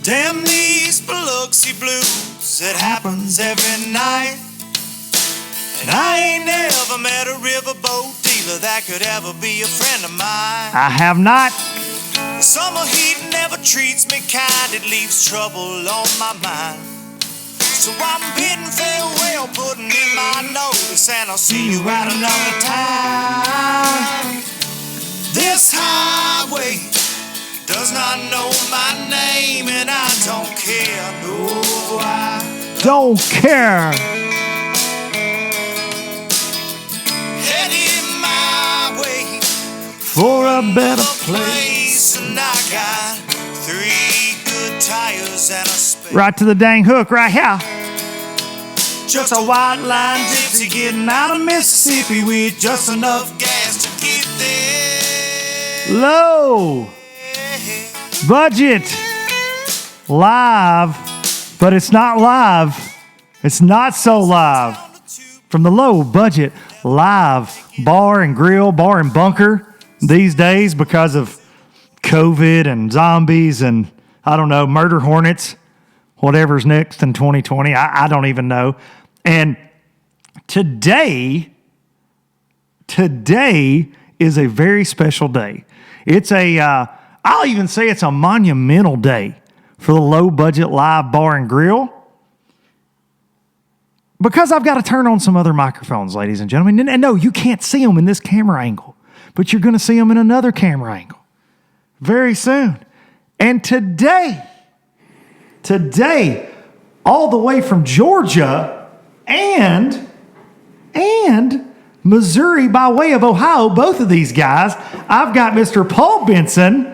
Damn these Biloxi blues, it happens every night. And I ain't never met a riverboat dealer that could ever be a friend of mine. I have not. The summer heat never treats me kind, it leaves trouble on my mind. So I'm bidding farewell, putting in my notice, and I'll see you at another time. This highway does not know my name, and I don't care, no, I don't care. Heading my way for a better place. And I got 3 good tires and a spare. Right to the dang hook, right here. Just a white line gypsy getting out of Mississippi with just enough gas to get there. Low budget live, but it's not live. It's not so live. From the low budget live bar and grill, bar and bunker these days because of COVID and zombies and, I don't know, murder hornets, whatever's next in 2020. I don't even know. And today is a very special day. It's I'll even say it's a monumental day for the low budget live bar and grill. Because I've got to turn on some other microphones, ladies and gentlemen. And no, you can't see them in this camera angle, but you're going to see them in another camera angle very soon. And today, all the way from Georgia and Missouri by way of Ohio, both of these guys, I've got Mr. Paul Benson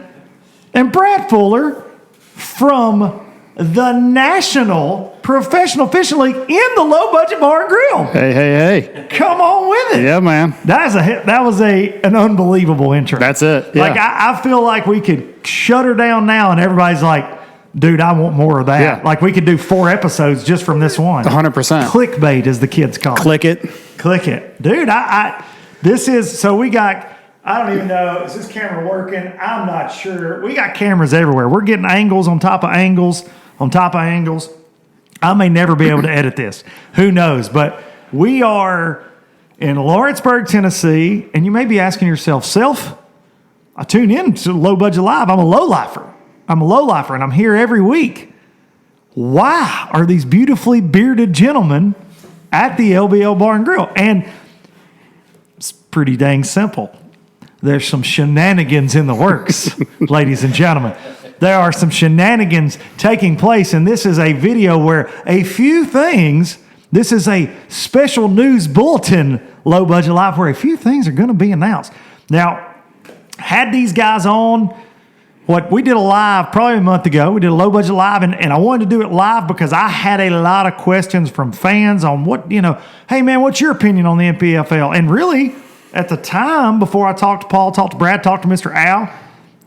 and Brad Fuller from the National Professional Fishing League in the Low Budget Bar and Grill. Hey. Come on with it. Yeah, man. That was an unbelievable intro. That's it. Yeah. Like, I feel like we could shut her down now and everybody's like, dude, I want more of that. Yeah. Like, we could do 4 episodes just from this one. 100%. Clickbait, as the kids call it. Click it. Dude, this is, so we got, I don't even know, is this camera working? I'm not sure. We got cameras everywhere. We're getting angles on top of angles on top of angles. I may never be able to edit this. Who knows? But we are in Lawrenceburg, Tennessee, and you may be asking yourself, I tune in to Low Budget Live. I'm a low-lifer, and I'm here every week. Why are these beautifully bearded gentlemen at the LBL Bar and Grill? And it's pretty dang simple. There's some shenanigans in the works, ladies and gentlemen. There are some shenanigans taking place, and this is a video where a few things, this is a special news bulletin, Low Budget Live, where a few things are going to be announced. Now, had these guys on, we did a live probably a month ago. We did a Low Budget Live, and I wanted to do it live because I had a lot of questions from fans on hey man, what's your opinion on the NPFL? And really, at the time, before I talked to Paul, talked to Brad, talked to Mr. Al,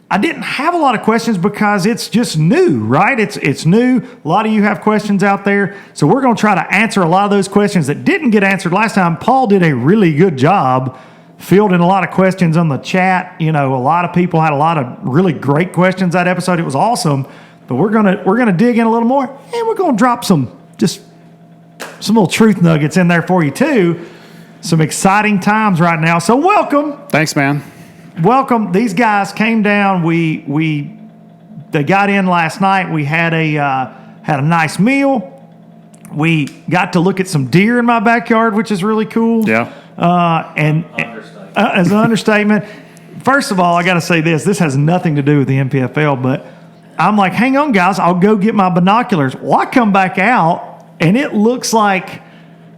I didn't have a lot of questions because it's just new, right? It's new. A lot of you have questions out there. So we're going to try to answer a lot of those questions that didn't get answered last time. Paul did a really good job fielding a lot of questions on the chat. A lot of people had a lot of really great questions that episode. It was awesome. But we're gonna dig in a little more, and we're gonna drop some little truth nuggets in there for you too. Some exciting times right now. So welcome. Thanks, man. Welcome. These guys came down. They got in last night. We had a nice meal. We got to look at some deer in my backyard, which is really cool. Yeah. As an understatement, first of all, I got to say this. This has nothing to do with the NPFL, but I'm like, hang on, guys. I'll go get my binoculars. Well, I come back out, and it looks like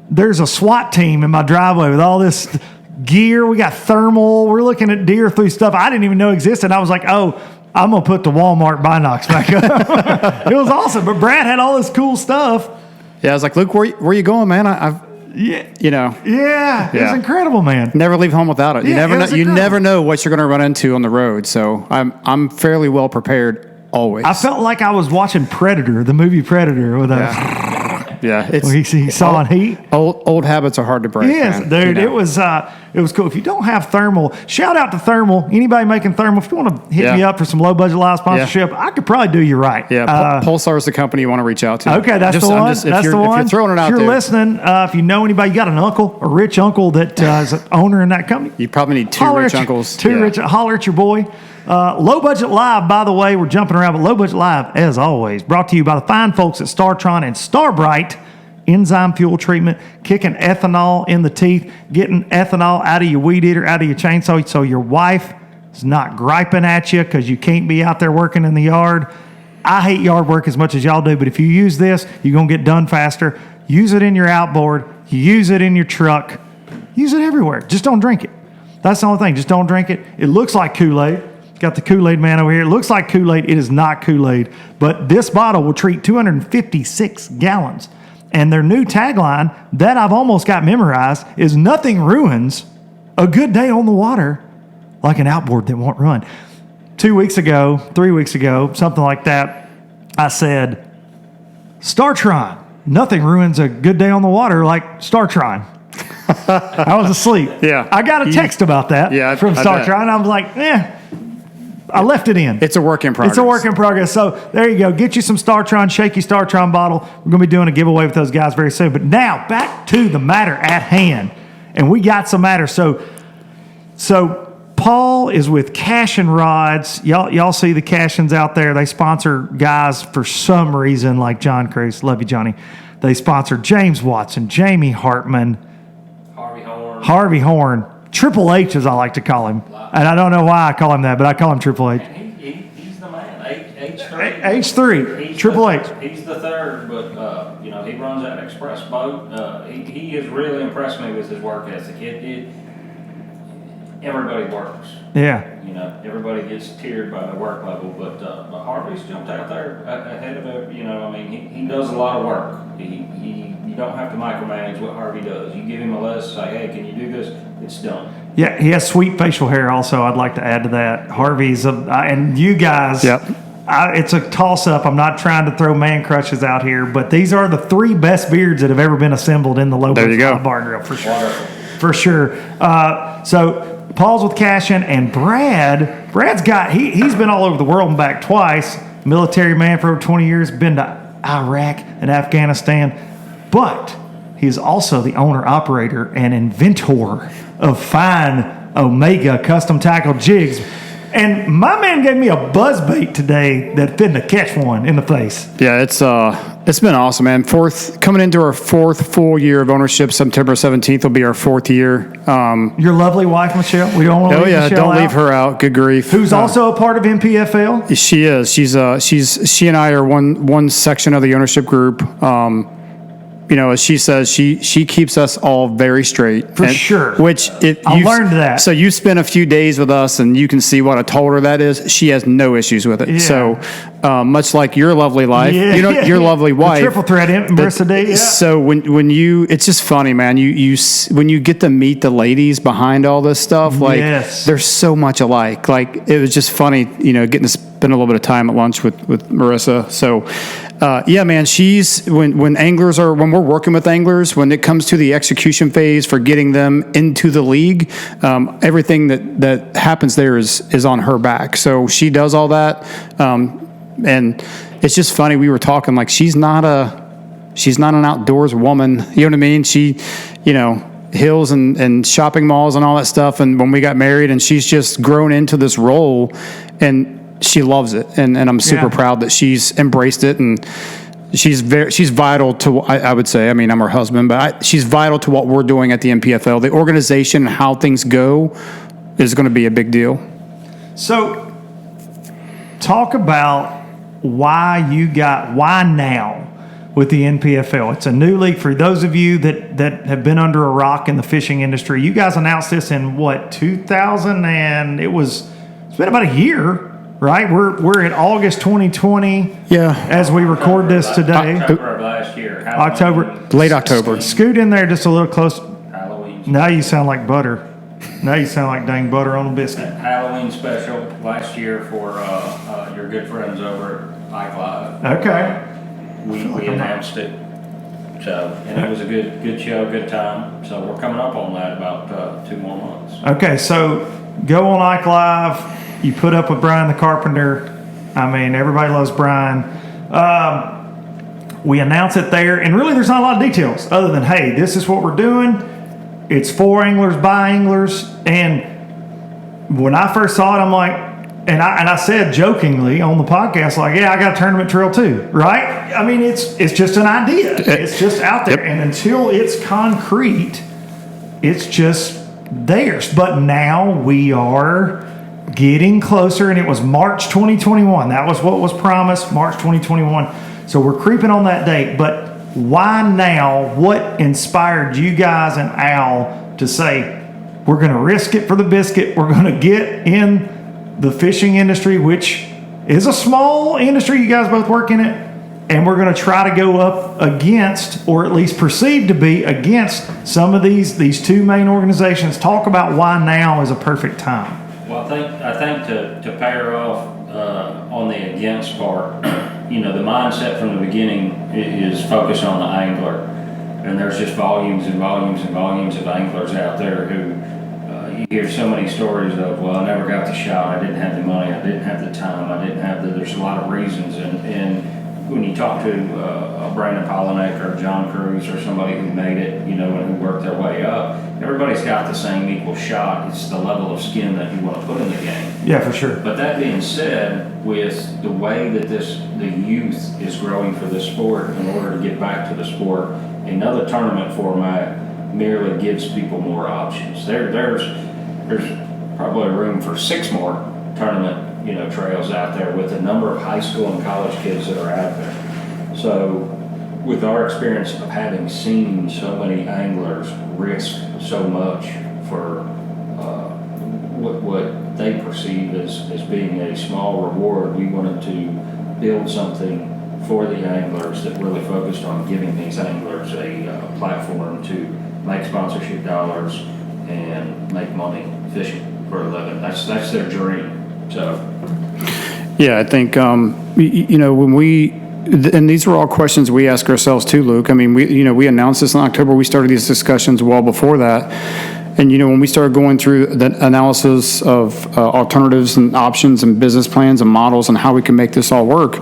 there's a SWAT team in my driveway with all this gear. We got thermal. We're looking at deer through stuff I didn't even know existed. I was like, oh, I'm going to put the Walmart binocs back up. It was awesome. But Brad had all this cool stuff. Yeah, I was like, Luke, where you going, man? Yeah, it was incredible, man. Never leave home without it. You never know what you're going to run into on the road. So I'm fairly well prepared always. I felt like I was watching Predator, the movie Predator, with a Yeah, he saw in heat. Old habits are hard to break. Yes, man. dude, You know? it was cool. If you don't have thermal, shout out to thermal. Anybody making thermal, if you want to hit me up for some low budget live sponsorship, I could probably do you right. Yeah, Pulsar is the company you want to reach out to. Okay, that's the one. That's the one. If you're throwing it out if you're there, listening, if you know anybody, you got an uncle, a rich uncle that is an owner in that company. you probably need two rich uncles. Holler at your boy. Low Budget Live, by the way, we're jumping around, but Low Budget Live, as always, brought to you by the fine folks at StarTron and Starbright. Enzyme fuel treatment, kicking ethanol in the teeth, getting ethanol out of your weed eater, out of your chainsaw, so your wife is not griping at you because you can't be out there working in the yard. I hate yard work as much as y'all do, but if you use this, you're going to get done faster. Use it in your outboard. You use it in your truck. Use it everywhere. Just don't drink it. That's the only thing. Just don't drink it. It looks like Kool-Aid. Got the Kool-Aid man over here. It looks like Kool-Aid. It is not Kool-Aid. But this bottle will treat 256 gallons. And their new tagline that I've almost got memorized is nothing ruins a good day on the water like an outboard that won't run. 2 weeks ago, 3 weeks ago, something like that, I said, StarTron, nothing ruins a good day on the water like StarTron. I was asleep. Yeah. I got a text about that from StarTron. I was like, I left it in. It's a work in progress. It's a work in progress. So there you go. Get you some StarTron, shaky StarTron bottle. We're going to be doing a giveaway with those guys very soon. But now back to the matter at hand. And we got some matter. So Paul is with Cash and Rods. Y'all see the Cash-ins out there. They sponsor guys for some reason like John Cruz. Love you, Johnny. They sponsor James Watson, Jamie Hartman, Harvey Horn. Triple H, as I like to call him. And I don't know why I call him that, but I call him Triple H. He's the man. H3. H3. Triple H. He's the third, but he runs that express boat. He has really impressed me with his work ethic. Everybody works. Yeah. Everybody gets tiered by their work level, but Harvey's jumped out there ahead of it. He does a lot of work. You don't have to micromanage what Harvey does. You give him a list, say, hey, can you do this? It's done. Yeah, he has sweet facial hair also. I'd like to add to that. Harvey's, and you guys, it's a toss-up. I'm not trying to throw man crushes out here, but these are the three best beards that have ever been assembled in the Low Budget Bar and Grill, for sure. Wonderful. For sure. So Paul's with Cashin, and Brad's got, he's been all over the world and back twice. Military man for over 20 years, been to Iraq and Afghanistan. But he's also the owner, operator, and inventor of fine Omega custom tackle jigs. And my man gave me a buzz bait today that fitting to catch one in the face. Yeah, it's been awesome, man. Coming into our fourth full year of ownership. September 17th will be our fourth year. Your lovely wife, Michelle. We don't want to leave Michelle don't out. leave her out. Good grief. Who's also a part of MPFL? She is. She and I are one section of the ownership group. As she says, she keeps us all very straight. For sure. Which I learned that. So you spent a few days with us, and you can see what I told her that is. She has no issues with it. Yeah. So much like your lovely life, your lovely wife, the triple threat adversity. Yeah. So when you, it's just funny, man. When you get to meet the ladies behind all this stuff, like they're so much alike. Like it was just funny, getting to spend a little bit of time at lunch with Marissa. So. Man, she's when we're working with anglers, when it comes to the execution phase for getting them into the league, everything that happens there is on her back. So she does all that. And it's just funny. We were talking like she's not an outdoors woman. You know what I mean? She, hills and shopping malls and all that stuff. And when we got married, and she's just grown into this role, and she loves it, and I'm super proud that she's embraced it, and she's vital to, I would say, I'm her husband, but she's vital to what we're doing at the MPFL. The organization and how things go is going to be a big deal. So talk about why now with the NPFL. It's a new league. For those of you that have been under a rock in the fishing industry, you guys announced this in 2000, and it's been about a year. Right, we're in August 2020. Yeah, as we record this today. October of last year. Late October. Scoot in there just a little close. Halloween. Now you sound like butter. Now you sound like dang butter on a biscuit. Halloween special last year for your good friends over at Ike Live. Okay. We announced it So, and it was a good show, good time. So we're coming up on that about 2 more months. Okay, so go on Ike Live. You put up with Brian the Carpenter. I mean, everybody loves Brian. We announce it there, and really there's not a lot of details other than, hey, this is what we're doing. It's for anglers, by anglers. And when I first saw it, I'm like, and I said jokingly on the podcast, like, yeah, I got a tournament trail too, right? I mean, it's just an idea. It's just out there. Yep. And until it's concrete, it's just theirs. But now we are getting closer, and it was March 2021. That was what was promised, March 2021. So we're creeping on that date. But why now? What inspired you guys and Al to say, we're going to risk it for the biscuit. We're going to get in the fishing industry, which is a small industry. You guys both work in it. And we're going to try to go up against, or at least perceived to be against, some of these two main organizations. Talk about why now is a perfect time. Well, I think to pair off on the against part, the mindset from the beginning is focused on the angler. And there's just volumes and volumes and volumes of anglers out there who you hear so many stories of, well, I never got the shot, I didn't have the money, I didn't have the time, I didn't have there's a lot of reasons. And when you talk to a Brandon Polinick or John Cruz or somebody who made it, and who worked their way up, everybody's got the same equal shot. It's the level of skin that you want to put in the game. Yeah, for sure. But that being said, with the way that the youth is growing for this sport, in order to get back to the sport, another tournament format merely gives people more options. There's probably room for 6 more tournament trails out there with the number of high school and college kids that are out there. So with our experience of having seen so many anglers risk so much for what they perceive as being a small reward, we wanted to build something for the anglers that really focused on giving these anglers a platform to make sponsorship dollars and make money fishing for a living. That's their dream. So, yeah, I think when we, and these are all questions we ask ourselves too, Luke. I mean, we announced this in October. We started these discussions well before that, and when we started going through the analysis of alternatives and options and business plans and models and how we can make this all work,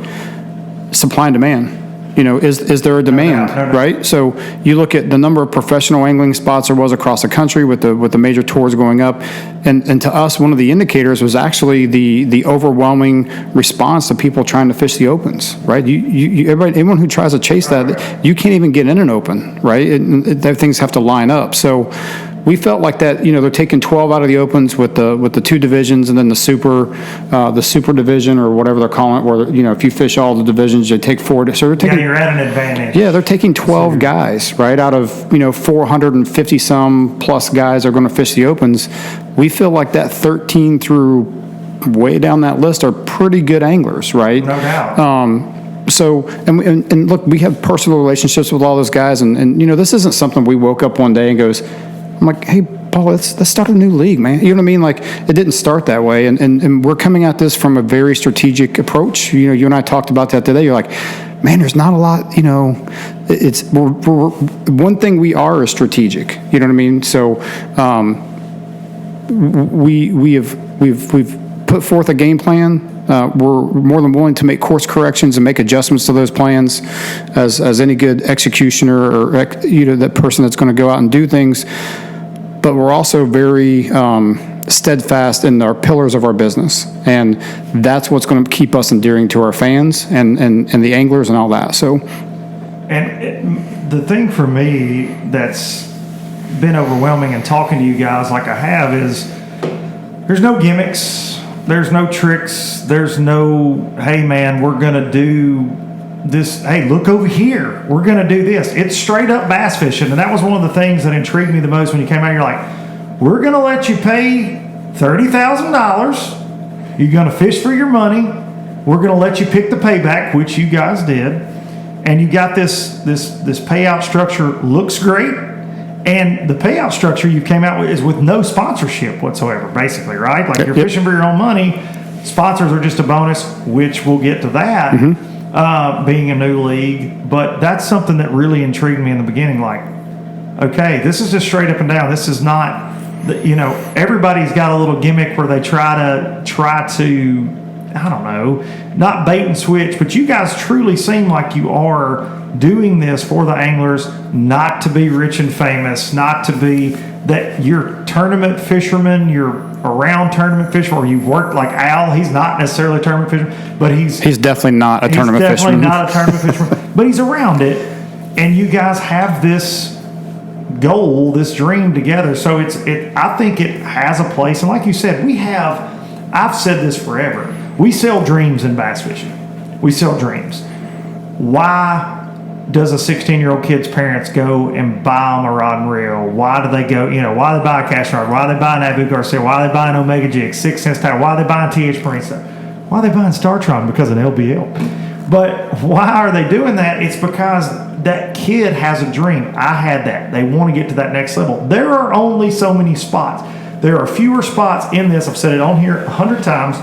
supply and demand. Is there a demand, right? So you look at the number of professional angling spots there was across the country with the major tours going up, and to us, one of the indicators was actually the overwhelming response to people trying to fish the opens, right? Anyone who tries to chase that, you can't even get in an open, right? Things have to line up. So we felt like that, they're taking 12 out of the opens with the 2 divisions, and then the super division, or whatever they're calling it, where, if you fish all the divisions, they take 4. So they're taking, you're at an advantage. Yeah, they're taking 12 guys, right, out of, 450 some plus guys are going to fish the opens. We feel like that 13 through way down that list are pretty good anglers, right? No doubt. So, and look, we have personal relationships with all those guys, and this isn't something we woke up one day and goes, I'm like, hey, Paul, let's start a new league, man. You know what I mean? Like, it didn't start that way, and we're coming at this from a very strategic approach. You and I talked about that today. You're like, man, there's not a lot. We're one thing we are is strategic. You know what I mean? So, we've put forth a game plan. We're more than willing to make course corrections and make adjustments to those plans, as any good executioner or that person that's going to go out and do things. But we're also very steadfast in our pillars of our business, and that's what's going to keep us endearing to our fans and the anglers and all that. So, the thing for me that's been overwhelming in talking to you guys like I have is there's no gimmicks. There's no tricks. There's no, hey, man, we're going to do this. Hey, look over here. We're going to do this. It's straight up bass fishing. And that was one of the things that intrigued me the most when you came out. You're like, we're going to let you pay $30,000. You're going to fish for your money. We're going to let you pick the payback, which you guys did. And you got this payout structure. Looks great. And the payout structure you came out with is with no sponsorship whatsoever, basically, right? Like, you're fishing for your own money. Sponsors are just a bonus, which we'll get to that. Mm-hmm. being a new league. But that's something that really intrigued me in the beginning. Like, okay, this is just straight up and down. This is not, everybody's got a little gimmick where they try to, I don't know, not bait and switch, but you guys truly seem like you are doing this for the anglers, not to be rich and famous, not to be that you're tournament fishermen, you're around tournament fishermen, or you work like Al. He's not necessarily a tournament fisherman, but he's definitely not a tournament fisherman. He's definitely not a tournament fisherman, but he's around it, and you guys have this goal, this dream together. So I think it has a place, and like you said, I've said this forever. We sell dreams in bass fishing. We sell dreams. Why does a 16-year-old kid's parents go and buy them a rod and reel? Why do they go, why do they buy a cast rod? Why do they buy an Abu Garcia? Why do they buy an Omega Jig, 6 cents tower? Why are they buying TH Marine stuff? Why are they buying StarTron? Because of LBL. But why are they doing that? It's because that kid has a dream. I had that. They want to get to that next level. There are only so many spots. There are fewer spots in this. I've said it on here 100 times.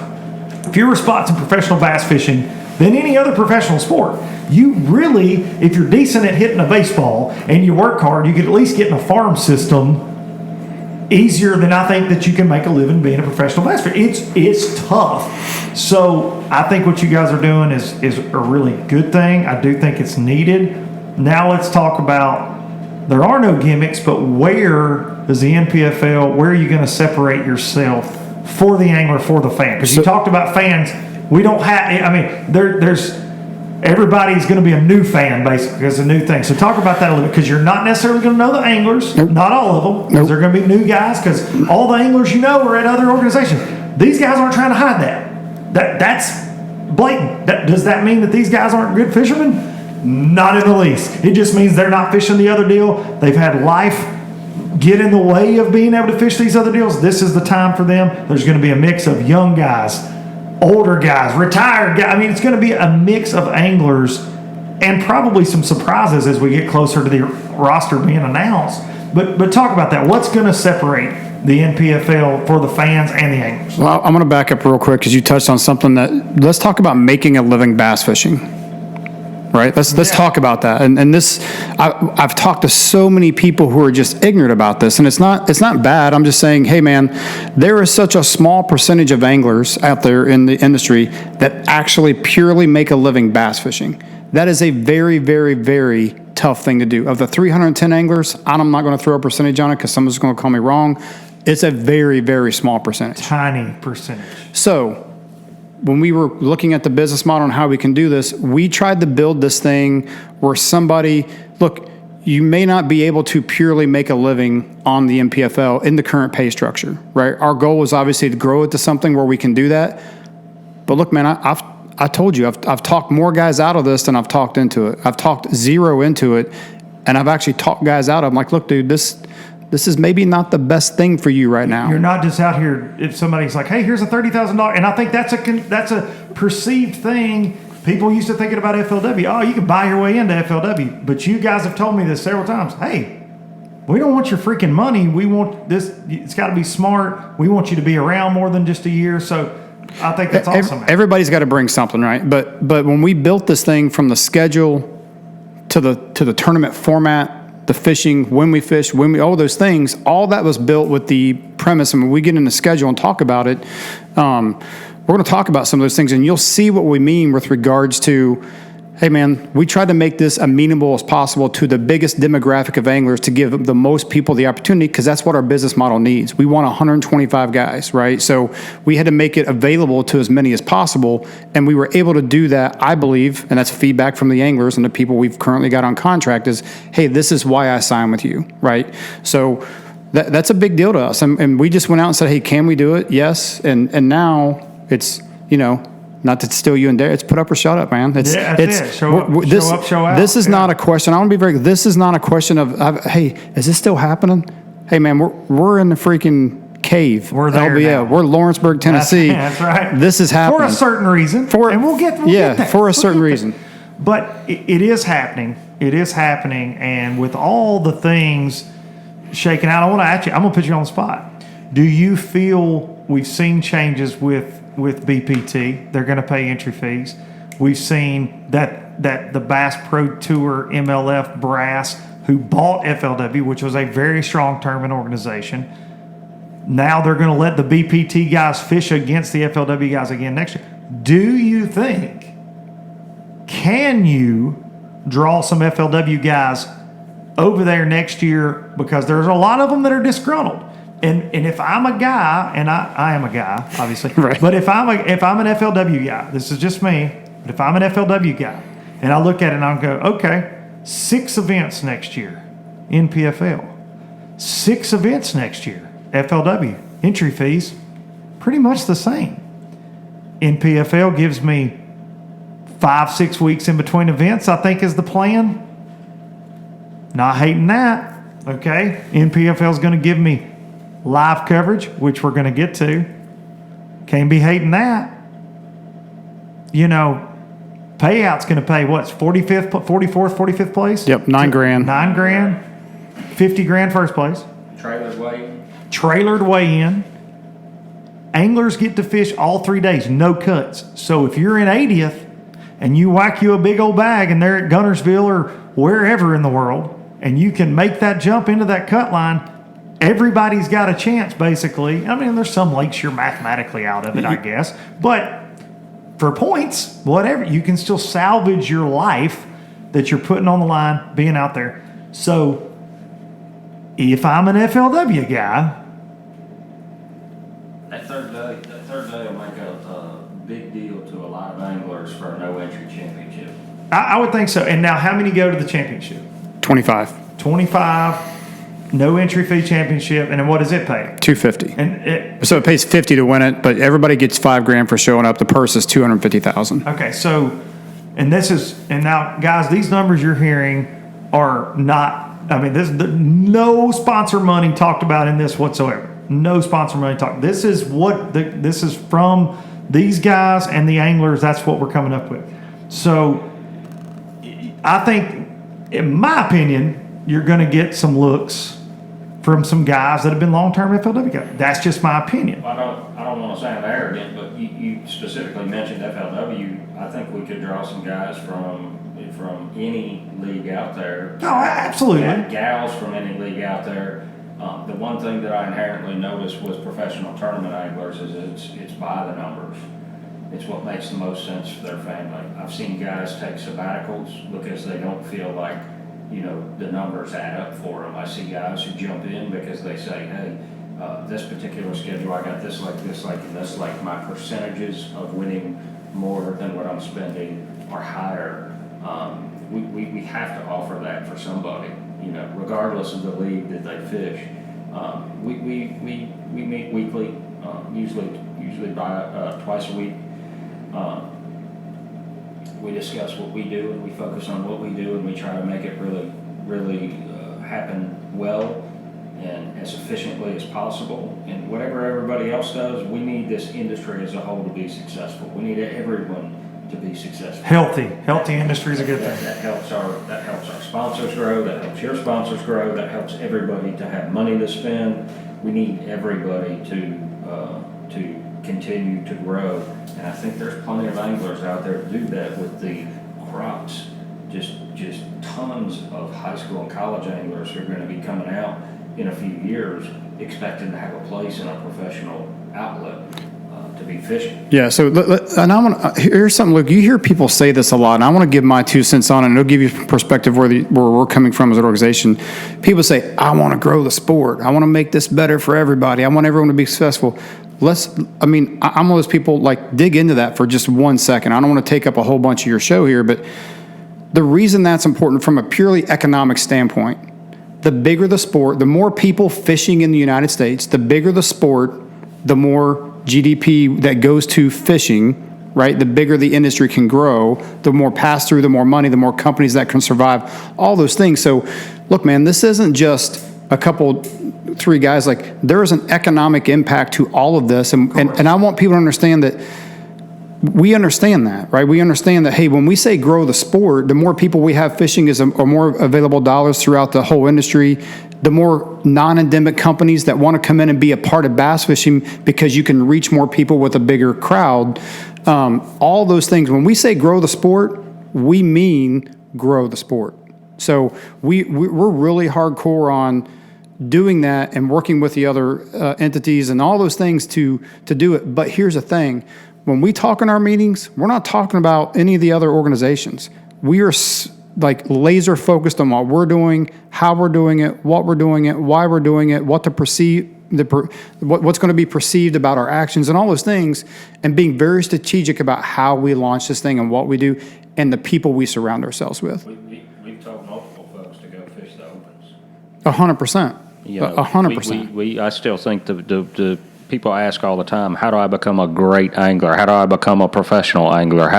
Fewer spots in professional bass fishing than any other professional sport. You really, if you're decent at hitting a baseball and you work hard, you could at least get in a farm system easier than I think that you can make a living being a professional bass fisher. It's tough. So I think what you guys are doing is a really good thing. I do think it's needed. Now let's talk about, there are no gimmicks, but where is the NPFL, where are you going to separate yourself for the angler, for the fan? Because you talked about fans. We don't have, there's everybody's going to be a new fan, basically. It's a new thing. So talk about that a little bit, because you're not necessarily going to know the anglers, not all of them, because they're going to be new guys, because all the anglers are at other organizations. These guys aren't trying to hide that. That's blatant. Does that mean that these guys aren't good fishermen? Not in the least. It just means they're not fishing the other deal. They've had life get in the way of being able to fish these other deals. This is the time for them. There's going to be a mix of young guys, older guys, retired guys. It's going to be a mix of anglers, and probably some surprises as we get closer to the roster being announced. But talk about that. What's going to separate the NPFL for the fans and the anglers? Well, I'm going to back up real quick, because you touched on something let's talk about making a living bass fishing. Right. Let's talk about that. And this, I've talked to so many people who are just ignorant about this, and it's not bad. I'm just saying, hey man, there is such a small percentage of anglers out there in the industry that actually purely make a living bass fishing. That is a very, very, very tough thing to do. Of the 310 anglers, I'm not going to throw a percentage on it because someone's going to call me wrong. It's a very, very small percentage. Tiny percentage. So when we were looking at the business model and how we can do this, we tried to build this thing where look, you may not be able to purely make a living on the NPFL in the current pay structure, right? Our goal was obviously to grow it to something where we can do that. But look, man, I told you, I've talked more guys out of this than I've talked into it. I've talked zero into it, and I've actually talked guys out. I'm like, look, dude, this is maybe not the best thing for you right now. You're not just out here if somebody's like, hey, here's a $30,000. And I think that's a perceived thing. People used to thinking about FLW. Oh, you can buy your way into FLW. But you guys have told me this several times. Hey, we don't want your freaking money. We want this. It's got to be smart. We want you to be around more than just a year. So I think that's awesome. Everybody's got to bring something, right? But when we built this thing from the schedule to the tournament format, the fishing, when we fish, all those things, all that was built with the premise. And when we get in the schedule and talk about it, we're going to talk about some of those things, and you'll see what we mean with regards to, hey man, we tried to make this amenable as possible to the biggest demographic of anglers to give the most people the opportunity, because that's what our business model needs. We want 125 guys, right? So we had to make it available to as many as possible, and we were able to do that, I believe, and that's feedback from the anglers and the people we've currently got on contract is, hey, this is why I signed with you, right? So that's a big deal to us. And we just went out and said, hey, can we do it? Yes. And now it's, not to steal you and dare, it's put up or shut up, man. It's show up, show out. This is not a question. I want to be very. This is not a question of, hey, is this still happening? Hey, man, we're in the freaking cave. We're there LBL. now. We're Lawrenceburg, Tennessee. That's right. This is happening for a certain reason. And we'll get that. For a certain reason. But it is happening. It is happening, and with all the things shaking out, I want to ask you. I'm gonna put you on the spot. Do you feel we've seen changes with BPT? They're going to pay entry fees. We've seen that the Bass Pro Tour MLF brass who bought FLW, which was a very strong tournament organization, now they're going to let the BPT guys fish against the FLW guys again next year. Do you think, can you draw some FLW guys over there next year? Because there's a lot of them that are disgruntled. And if I'm a guy, and I am a guy, obviously, right. But if I'm an FLW guy, this is just me, but if I'm an FLW guy, and I look at it and I go, okay, 6 events next year in PFL, 6 events next year, FLW, entry fees, pretty much the same. In PFL gives me 5-6 weeks in between events, I think is the plan. Not hating that, okay? NPFL is going to give me live coverage, which we're going to get to. Can't be hating that. You know, payout's going to pay what's 45th, 44th, 45th place? Yep, $9 grand. $9 grand, 50 grand first place. Trailered weigh-in. Anglers get to fish all 3 days, no cuts. So if you're in 80th and you whack you a big old bag and they're at Gunnersville or wherever in the world, and you can make that jump into that cut line, everybody's got a chance, basically. I mean, there's some lakes you're mathematically out of it, I guess. But for points, whatever, you can still salvage your life that you're putting on the line, being out there. So if I'm an FLW guy, that third day will make a big deal to a lot of anglers for a no-entry championship. I would think so. And now how many go to the championship? 25. 25, no entry fee championship, and then what does it pay? $250. And So it pays $50 to win it, but everybody gets $5 grand for showing up. The purse is $250,000. okay, so, and now, guys, these numbers you're hearing are not, I mean, no sponsor money talked about in this whatsoever. No sponsor money talked. This is this is from these guys and the anglers. That's what we're coming up with. So I think, in my opinion, you're going to get some looks from some guys that have been long-term FLW guys. That's just my opinion. Well, I don't want to sound arrogant, but you specifically mentioned FLW. I think we could draw some guys from any league out there. Oh, absolutely. Gals from any league out there. The one thing that I inherently noticed was professional tournament anglers is it's by the numbers. It's what makes the most sense for their family. I've seen guys take sabbaticals because they don't feel like, you know, the numbers add up for them. I see guys who jump in because they say, hey, this particular schedule, I got this lake, and this lake. My percentages of winning more than what I'm spending are higher. We have to offer that for somebody, you know, regardless of the league that they fish. We meet weekly, usually by twice a week. We discuss what we do and we focus on what we do and we try to make it really happen well and as efficiently as possible. And whatever everybody else does, we need this industry as a whole to be successful. We need everyone to be successful. Healthy industry is a good thing. That helps our sponsors grow. That helps your sponsors grow. That helps everybody to have money to spend. We need everybody to continue to grow. And I think there's plenty of anglers out there to do that with the crops. Just tons of high school and college anglers who are going to be coming out in a few years expecting to have a place in a professional outlet to be fishing. Yeah, so, and I want to, here's something, look, you hear people say this a lot, and I want to give my 2 cents on it, and it'll give you perspective where we're coming from as an organization. People say, I want to grow the sport. I want to make this better for everybody. I want everyone to be successful. I'm one of those people, like, dig into that for just 1 second. I don't want to take up a whole bunch of your show here, but the reason that's important from a purely economic standpoint, the bigger the sport, the more people fishing in the United States, the bigger the sport, the more GDP that goes to fishing, right? The bigger the industry can grow, the more pass-through, the more money, the more companies that can survive, all those things. So, look, man, this isn't just a couple, 3 guys. Like, there is an economic impact to all of this. And I want people to understand that we understand that, right? We understand that, hey, when we say grow the sport, the more people we have fishing is a more available dollars throughout the whole industry. The more non-endemic companies that want to come in and be a part of bass fishing because you can reach more people with a bigger crowd. all those things. When we say grow the sport, we mean grow the sport. So we're really hardcore on doing that and working with the other entities and all those things to do it. But here's the thing. When we talk in our meetings, we're not talking about any of the other organizations. We are like laser focused on what we're doing, how we're doing it, what we're doing it, why we're doing it, what to perceive, what's going to be perceived about our actions and all those things, and being very strategic about how we launch this thing and what we do and the people we surround ourselves with. We've told multiple folks to go fish the opens. 100%. 100%. I still think the people ask all the time, how do I become a great angler? How do I become a professional angler?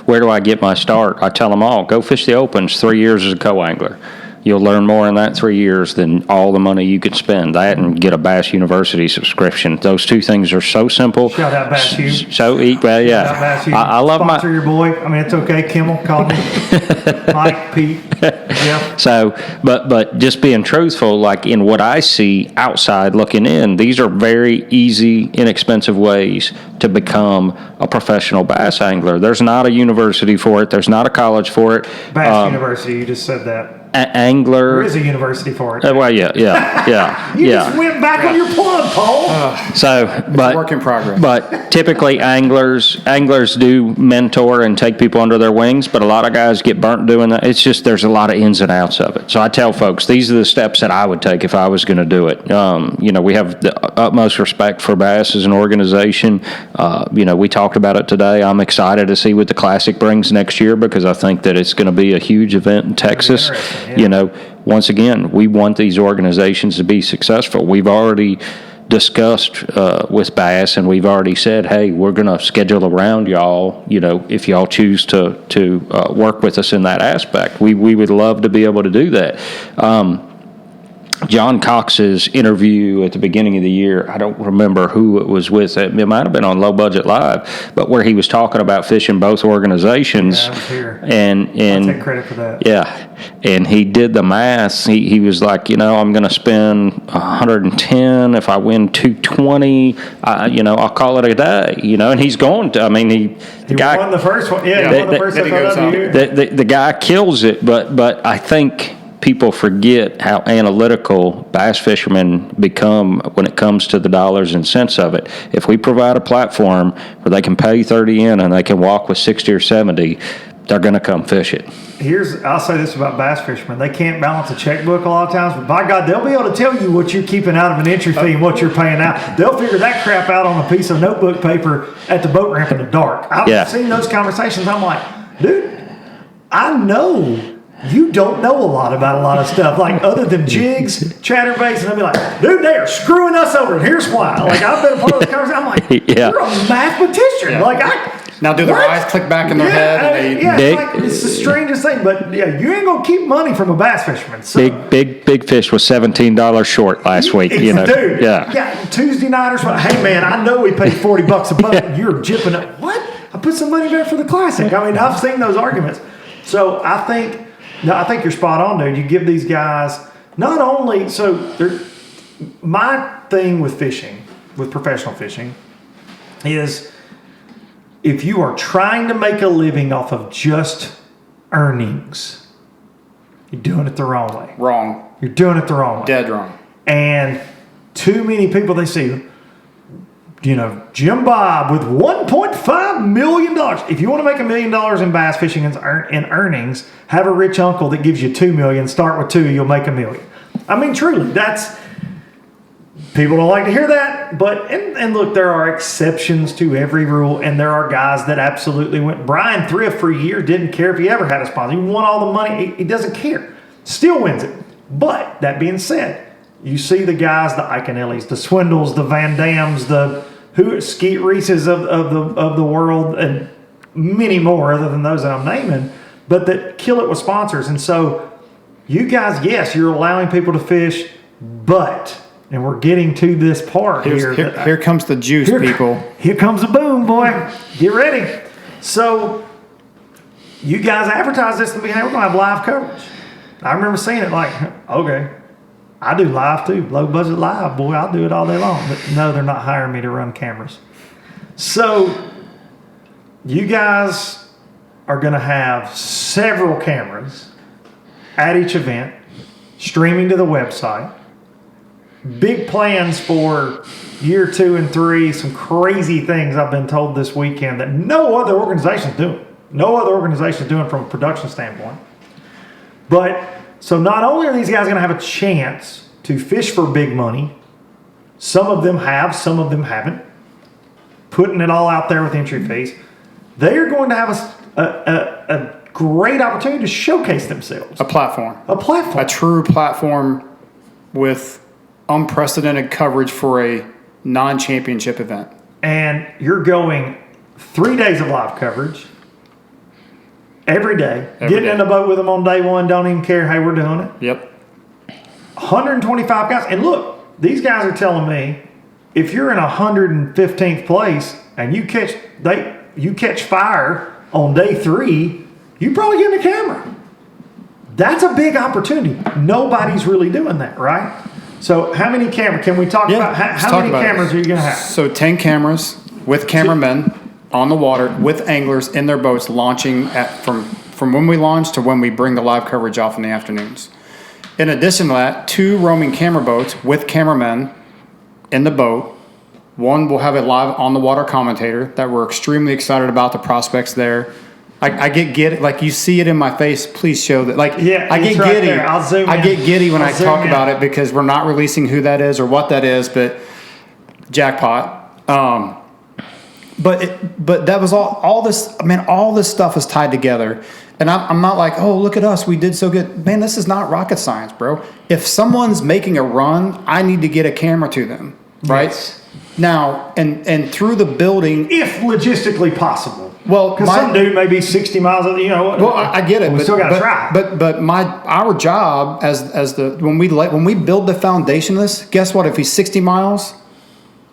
Where do I get my start? I tell them all, go fish the opens, 3 years as a co-angler. You'll learn more in that 3 years than all the money you could spend. That and get a Bass University subscription. Those two things are so simple. Shout out Bass U. Well, yeah. I love my sponsor your boy. I mean, it's okay. Kimmel, call me. Mike, Pete. Yeah. So, but just being truthful, like in what I see outside looking in, these are very easy, inexpensive ways to become a professional bass angler. There's not a university for it. There's not a college for it. Bass University, you just said that. Angler. There is a university for it. Well, yeah. You just went back on your plug, Paul. But work in progress. But typically anglers do mentor and take people under their wings, but a lot of guys get burnt doing that. It's just there's a lot of ins and outs of it. So I tell folks, these are the steps that I would take if I was going to do it. We have the utmost respect for Bass as an organization. We talked about it today. I'm excited to see what the Classic brings next year because I think that it's going to be a huge event in Texas. Yeah. Once again, we want these organizations to be successful. We've already discussed with Bass, and we've already said, hey, we're going to schedule around y'all, if y'all choose to work with us in that aspect. We would love to be able to do that. John Cox's interview at the beginning of the year, I don't remember who it was with. It might have been on Low Budget Live, but where he was talking about fishing both organizations. Yeah, I was here. And I'll take credit for that. Yeah. And he did the math. He was like, I'm going to spend 110 if I win 220. I'll call it a day. And he's going to. I mean, he won the first one. Yeah, he won the first FLW. The guy kills it, but I think people forget how analytical bass fishermen become when it comes to the dollars and cents of it. If we provide a platform where they can pay 30 in and they can walk with 60 or 70, they're going to come fish it. I'll say this about bass fishermen. They can't balance a checkbook a lot of times, but by God, they'll be able to tell you what you're keeping out of an entry fee and what you're paying out. They'll figure that crap out on a piece of notebook paper at the boat ramp in the dark. I've seen those conversations. I'm like, dude, I know you don't know a lot about a lot of stuff, like other than jigs, chatterbaits, and they'll be like, dude, they are screwing us over, and here's why. Like, I've been a part of the conversation. I'm like, you're a mathematician. Yeah. Now, do their eyes click back in their head? It's the strangest thing, but you ain't gonna keep money from a bass fisherman. So, big fish was $17 short last week. Dude, yeah, Tuesday nighters. Hey man, I know we paid $40 a boat. You're jipping it. What? I put some money there for the Classic. I mean, I've seen those arguments. So I think you're spot on, dude. You give these guys not only my thing with fishing, with professional fishing, is if you are trying to make a living off of just earnings, you're doing it the wrong way. Wrong. You're doing it the wrong way. Dead wrong. And too many people they see, Jim Bob with $1.5 million. If you want to make $1 million in bass fishing in earnings, have a rich uncle that gives you $2 million. Start with $2, you'll make $1 million. I mean, truly, people don't like to hear that, but and look, there are exceptions to every rule, and there are guys that absolutely went. Brian Thrift for a year didn't care if he ever had a sponsor. He won all the money. He doesn't care. Still wins it. But that being said, you see the guys, the Iconellis, the Swindles, the Van Dams, the Skeet Reeses of the world, and many more other than those that I'm naming, but that kill it with sponsors. And so you guys, yes, you're allowing people to fish, but, and we're getting to this part here. Here comes the juice, people. Here comes the boom, boy. Get ready. So you guys advertise this in the beginning. We're going to have live coverage. I remember seeing it like, okay. I do live too, low budget live. Boy, I'll do it all day long. But no, they're not hiring me to run cameras. So you guys are going to have several cameras at each event, streaming to the website. Big plans for year 2 and 3, some crazy things I've been told this weekend that no other organization's doing. No other organization's doing from a production standpoint. But so not only are these guys going to have a chance to fish for big money, some of them have, some of them haven't, putting it all out there with entry fees, they are going to have a great opportunity to showcase themselves. A platform. A true platform with unprecedented coverage for a non-championship event. And you're going 3 days of live coverage every day. Getting in the boat with them on day one, don't even care how we're doing it. Yep. 125 guys. And look, these guys are telling me if you're in 115th place and you catch fire on day 3, you probably get in the camera. That's a big opportunity. Nobody's really doing that, right? So how many cameras can we talk about? How many cameras are you going to have? So 10 cameras with cameramen on the water with anglers in their boats launching from when we launch to when we bring the live coverage off in the afternoons. In addition to that, 2 roaming camera boats with cameramen in the boat. One will have a live on the water commentator that we're extremely excited about the prospects there. I get it. Like, you see it in my face. Please show that. Like, yeah, I get right giddy. There. I'll zoom I get giddy when I talk in. about it because we're not releasing who that is or what that is, but jackpot. But that was all this. I mean, all this stuff is tied together, and I'm not like, oh, look at us, we did so good. Man, this is not rocket science, bro. If someone's making a run, I need to get a camera to them, right? Yes. Now, and through the building, if logistically possible. Well, because some dude may be 60 miles. Well, I get it. We still got to try. But our job when we build the foundation of this, guess what? If he's 60 miles,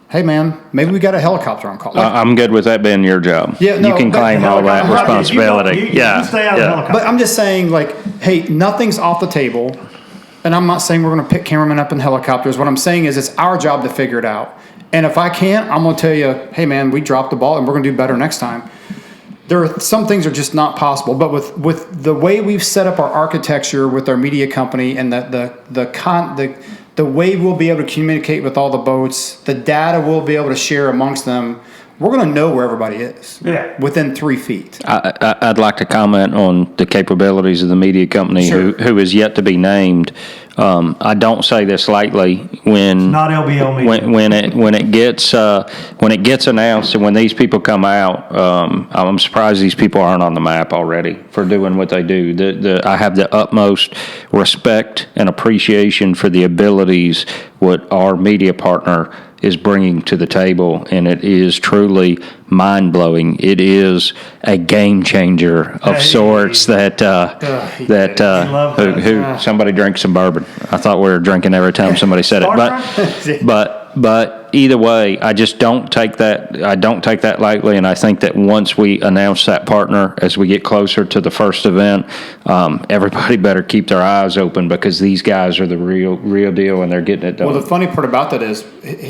hey man, maybe we got a helicopter on call. I'm good with that being your job. Yeah, no, you can claim all that responsibility. You stay out of the helicopter. But I'm just saying, like, hey, nothing's off the table. And I'm not saying we're going to pick cameramen up in helicopters. What I'm saying is it's our job to figure it out. And if I can't, I'm going to tell you, hey man, we dropped the ball and we're going to do better next time. There are some things are just not possible, but with the way we've set up our architecture with our media company and the way we'll be able to communicate with all the boats, the data we'll be able to share amongst them, we're going to know where everybody is. Yeah. Within 3 feet. I'd like to comment on the capabilities of the media company who is yet to be named. I don't say this lightly when not LBL media. when it gets announced and when these people come out. I'm surprised these people aren't on the map already for doing what they do. I have the utmost respect and appreciation for the abilities what our media partner is bringing to the table, and it is truly mind-blowing. It is a game changer of sorts that somebody drinks some bourbon. I thought we were drinking every time somebody said it, but either way, I just don't take that. I don't take that lightly, and I think that once we announce that partner, as we get closer to the first event, everybody better keep their eyes open because these guys are the real deal, and they're getting it done. Well, the funny part about that is,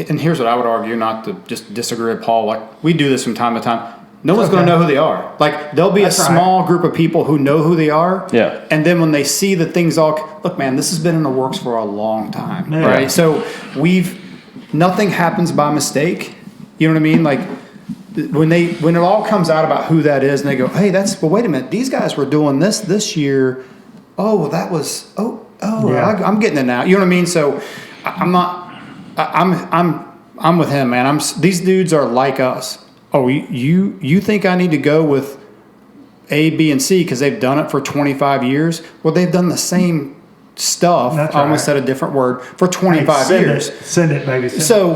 and here's what I would argue, not to just disagree with Paul. Like, we do this from time to time. No one's going to know who they are. Like, there'll be a small group of people who know who they are. Yeah. And then when they see the things look, man, this has been in the works for a long time, right? So nothing happens by mistake. You know what I mean? Like, when it all comes out about who that is, and they go, hey, wait a minute, these guys were doing this year. Oh, well, that was yeah. I'm getting it now. You know what I mean? So I'm with him, man. These dudes are like us. Oh, you think I need to go with A, B, and C because they've done it for 25 years? Well, they've done the same stuff. I almost said a different word for 25 years. Send it, baby. So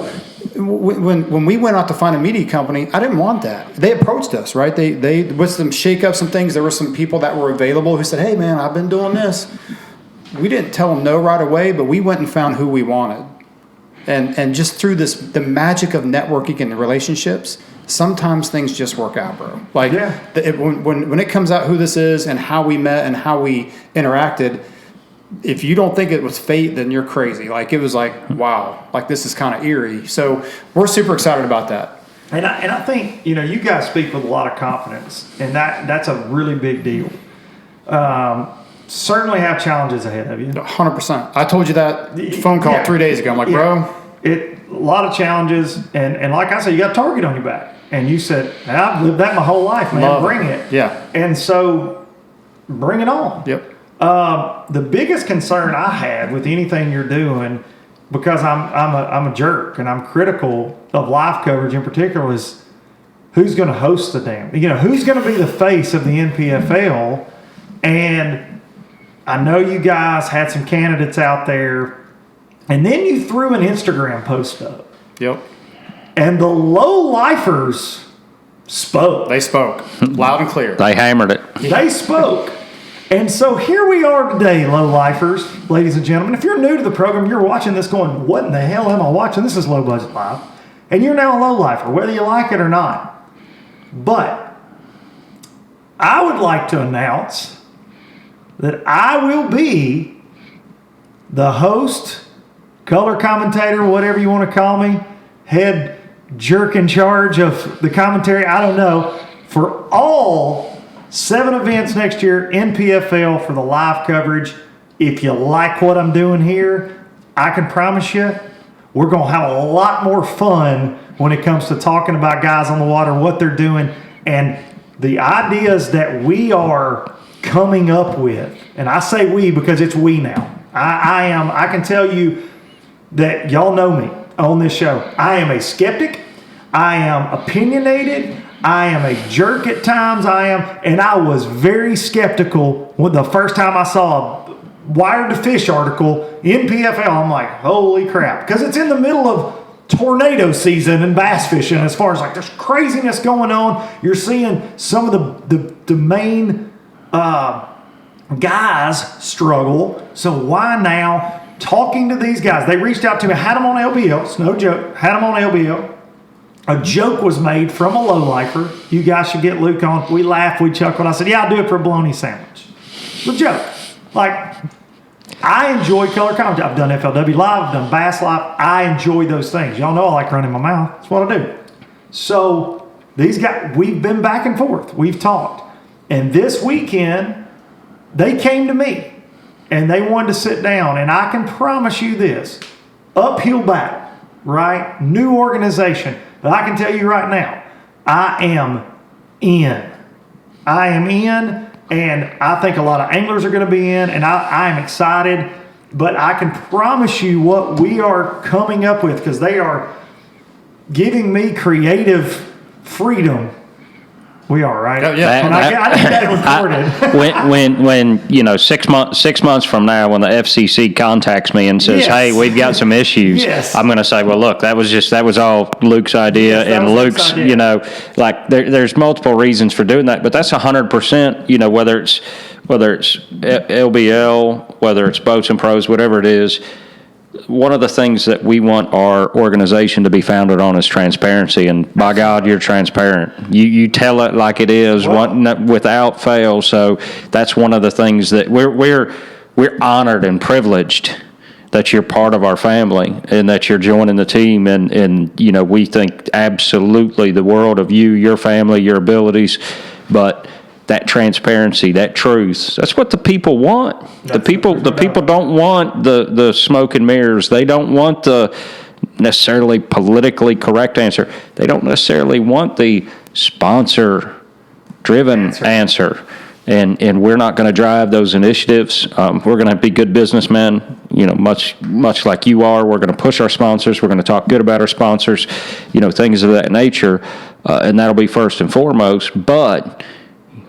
when we went out to find a media company, I didn't want that. They approached us, right? They with some shake-ups and things. There were some people that were available who said, "Hey, man, I've been doing this." We didn't tell them no right away, but we went and found who we wanted, and just through the magic of networking and the relationships. Sometimes things just work out, bro. Like when it comes out who this is and how we met and how we interacted, if you don't think it was fate, then you're crazy. Like, it was like, wow, like this is kind of eerie. So we're super excited about that. And I think, you guys speak with a lot of confidence, and that's a really big deal. Certainly have challenges ahead of you. 100%. I told you that phone call 3 days ago. I'm like, bro. A lot of challenges, and like I said, you got a target on your back. And you said, I've lived that my whole life, man. Bring it. Yeah. And so, bring it on. Yep. The biggest concern I had with anything you're doing, because I'm a jerk and I'm critical of live coverage in particular, is who's going to host the damn. Who's going to be the face of the NPFL? And I know you guys had some candidates out there, and then you threw an Instagram post up. Yep. And the low-lifers spoke. They spoke loud and clear. They hammered it. They spoke. And so here we are today, low-lifers, ladies and gentlemen. If you're new to the program, you're watching this going, what in the hell am I watching? This is Low Budget Live. And you're now a low-lifer, whether you like it or not. But I would like to announce that I will be the host, color commentator, whatever you want to call me, head jerk in charge of the commentary, I don't know, for all 7 events next year, NPFL, for the live coverage. If you like what I'm doing here, I can promise you we're going to have a lot more fun when it comes to talking about guys on the water, what they're doing, and the ideas that we are coming up with. And I say we because it's we now. I can tell you that y'all know me on this show. I am a skeptic. I am opinionated. I am a jerk at times. And I was very skeptical when the first time I saw a Wired to Fish article in PFL. I'm like, holy crap. Because it's in the middle of tornado season and bass fishing, as far as like there's craziness going on. You're seeing some of the main guys struggle. So why now? Talking to these guys, they reached out to me, had them on LBL, it's no joke, had them on LBL. A joke was made from a low-lifer. You guys should get Luke on. We laughed, we chuckled. I said, yeah, I'll do it for a bologna sandwich. It's a joke. Like, I enjoy color commentary. I've done FLW Live, I've done Bass Live. I enjoy those things. Y'all know I like running my mouth. That's what I do. So, these guys, we've been back and forth. We've talked. And this weekend, they came to me. And they wanted to sit down, and I can promise you this, uphill battle, right? New organization. But I can tell you right now, I am in. I am in, and I think a lot of anglers are going to be in, and I am excited. But I can promise you what we are coming up with, because they are giving me creative freedom. We are, right? Oh, yeah. I need that recorded. When 6 months from now, when the FCC contacts me and says, Yes. "Hey, we've got some issues," Yes. I'm going to say, "Well, look, that was all Luke's idea," Yes, that and was Luke's, Luke's idea. there's multiple reasons for doing that, but that's 100%. Whether it's LBL, whether it's Boats and Pros, whatever it is. One of the things that we want our organization to be founded on is transparency, and by God, you're transparent. You tell it like it is, without fail. So that's one of the things that we're honored and privileged that you're part of our family and that you're joining the team. And we think absolutely the world of you, your family, your abilities, but that transparency, that truth, that's what the people want. The people don't want the smoke and mirrors. They don't want the necessarily politically correct answer. They don't necessarily want the sponsor-driven answer. And we're not going to drive those initiatives. We're going to be good businessmen, much like you are. We're going to push our sponsors. We're going to talk good about our sponsors, things of that nature. And that'll be first and foremost. But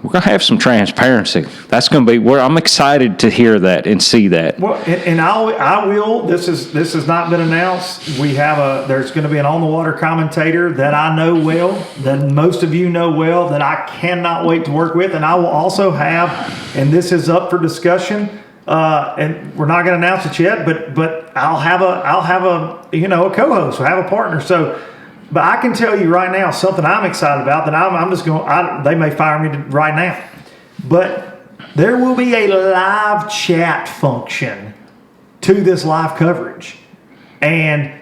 we're going to have some transparency. That's going to be where I'm excited to hear that and see that. Well, and I will. This has not been announced. There's going to be an on the water commentator that I know well, that most of you know well, that I cannot wait to work with, and I will also have. And this is up for discussion. And we're not going to announce it yet, but I'll have a a co-host. We'll have a partner. So. But I can tell you right now something I'm excited about that I'm just going. They may fire me right now, but there will be a live chat function to this live coverage, and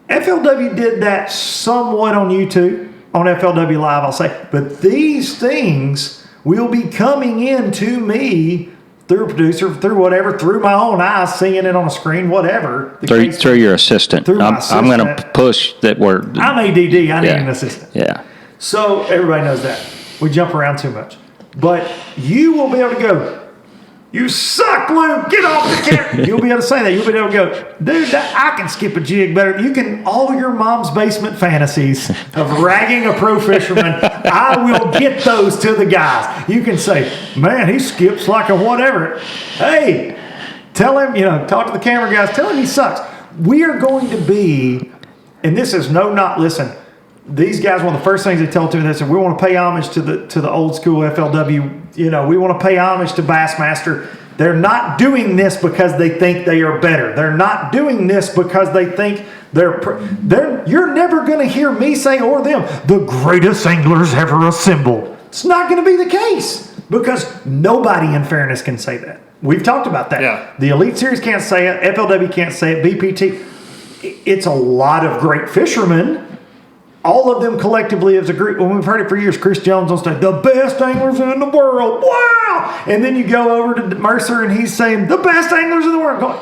FLW did that somewhat on YouTube. on FLW Live, I'll say, but these things will be coming in to me through a producer, through whatever, through my own eyes, seeing it on a screen, whatever. Through your assistant. Through my assistant. I'm going to push that word. I'm ADD. I need an assistant. Yeah. So everybody knows that. We jump around too much. But you will be able to go, "You suck, Luke. Get off the camera." You'll be able to say that. You'll be able to go, "Dude, I can skip a jig better." You can, all your mom's basement fantasies of ragging a pro fisherman, I will get those to the guys. You can say, "Man, he skips like a whatever." Hey, tell him, talk to the camera guys, tell him he sucks. We are going to be, and this is listen, these guys, one of the first things they tell to me, they said, "We want to pay homage to the old school FLW. We want to pay homage to Bassmaster." They're not doing this because they think they are better. They're not doing this because they think you're never going to hear me say, or them, "The greatest anglers ever assembled." It's not going to be the case because nobody, in fairness, can say that. We've talked about that. Yeah. The Elite Series can't say it. FLW can't say it. BPT. It's a lot of great fishermen. All of them collectively as a group. Well, we've heard it for years. Chris Jones on stage, "The best anglers in the world." Wow! And then you go over to Mercer and he's saying, "The best anglers in the world."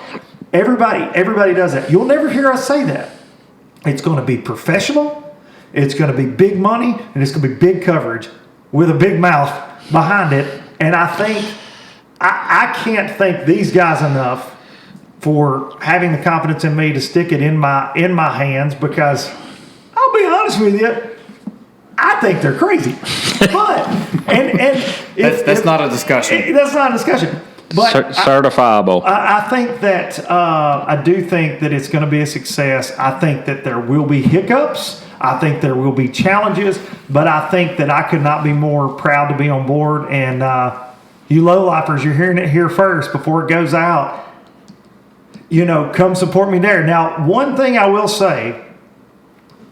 Everybody does that. You'll never hear us say that. It's going to be professional. It's going to be big money, and it's going to be big coverage with a big mouth behind it. And I think I can't thank these guys enough for having the confidence in me to stick it in my hands, because I'll be honest with you, I think they're crazy. But that's not a discussion. That's not a discussion. But certifiable. I think that I do think that it's going to be a success. I think that there will be hiccups. I think there will be challenges. But I think that I could not be more proud to be on board. And you low-lifers, you're hearing it here first before it goes out. Come support me there. Now, one thing I will say,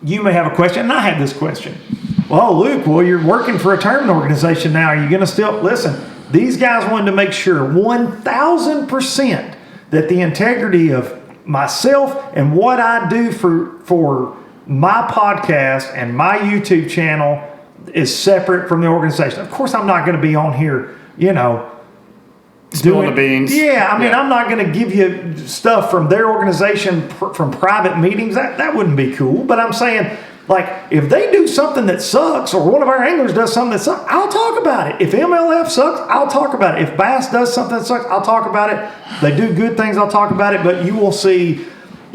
you may have a question, and I had this question. "Well, Luke, you're working for a tournament organization now. Are you going to still..." Listen, these guys wanted to make sure 1,000% that the integrity of myself and what I do for my podcast and my YouTube channel is separate from the organization. Of course, I'm not going to be on here, spilling the beans. Yeah, I'm not going to give you stuff from their organization from private meetings. That wouldn't be cool. But I'm saying, if they do something that sucks, or one of our anglers does something that sucks, I'll talk about it. If MLF sucks, I'll talk about it. If Bass does something that sucks, I'll talk about it. They do good things, I'll talk about it. But you will see,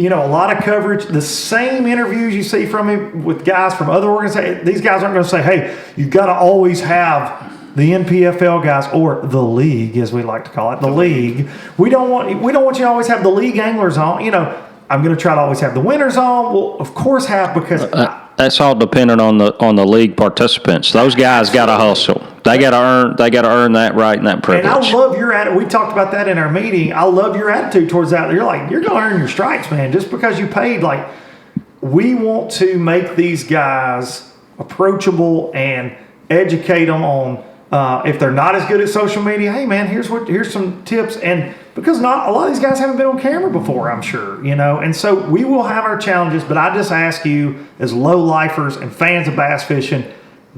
a lot of coverage. The same interviews you see from me with guys from other organizations. These guys aren't going to say, "Hey, you've got to always have the NPFL guys," or the league, as we like to call it, the league. We don't want you to always have the league anglers on. I'm going to try to always have the winners on. Well, of course, because that's all dependent on the league participants. Those guys got to hustle. They got to earn that right and that privilege. And I love your attitude. We talked about that in our meeting. I love your attitude towards that. You're going to earn your stripes, man. Just because you paid, we want to make these guys approachable and educate them on. If they're not as good at social media, hey man, here's some tips. And because not a lot of these guys haven't been on camera before, I'm sure, and so we will have our challenges. But I just ask you, as low lifers and fans of bass fishing,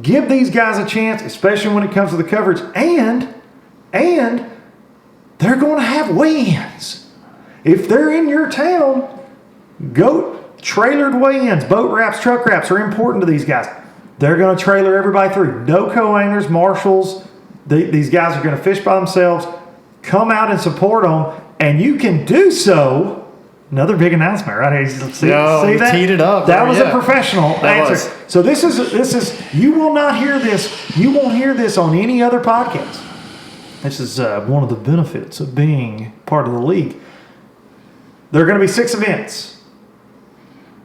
give these guys a chance, especially when it comes to the coverage. And they're going to have weigh-ins. If they're in your town, go trailered weigh-ins. Boat wraps, truck wraps are important to these guys. They're going to trailer everybody through. No co-anglers, marshals. These guys are going to fish by themselves. Come out and support them. And you can do so. Another big announcement, right? See that? Teed it up. That was a professional answer. Was. So this is. You will not hear this. You won't hear this on any other podcast. This is one of the benefits of being part of the league. There are going to be 6 events.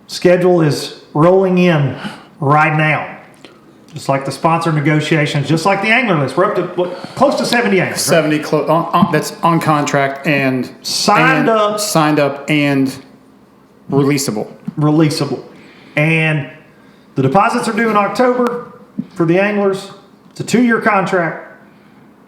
Schedule is rolling in right now. Just like the sponsor negotiations, just like the angler list. We're up to close to 70 anglers. 70 that's on contract and signed up and releasable. And the deposits are due in October for the anglers. It's a 2-year contract.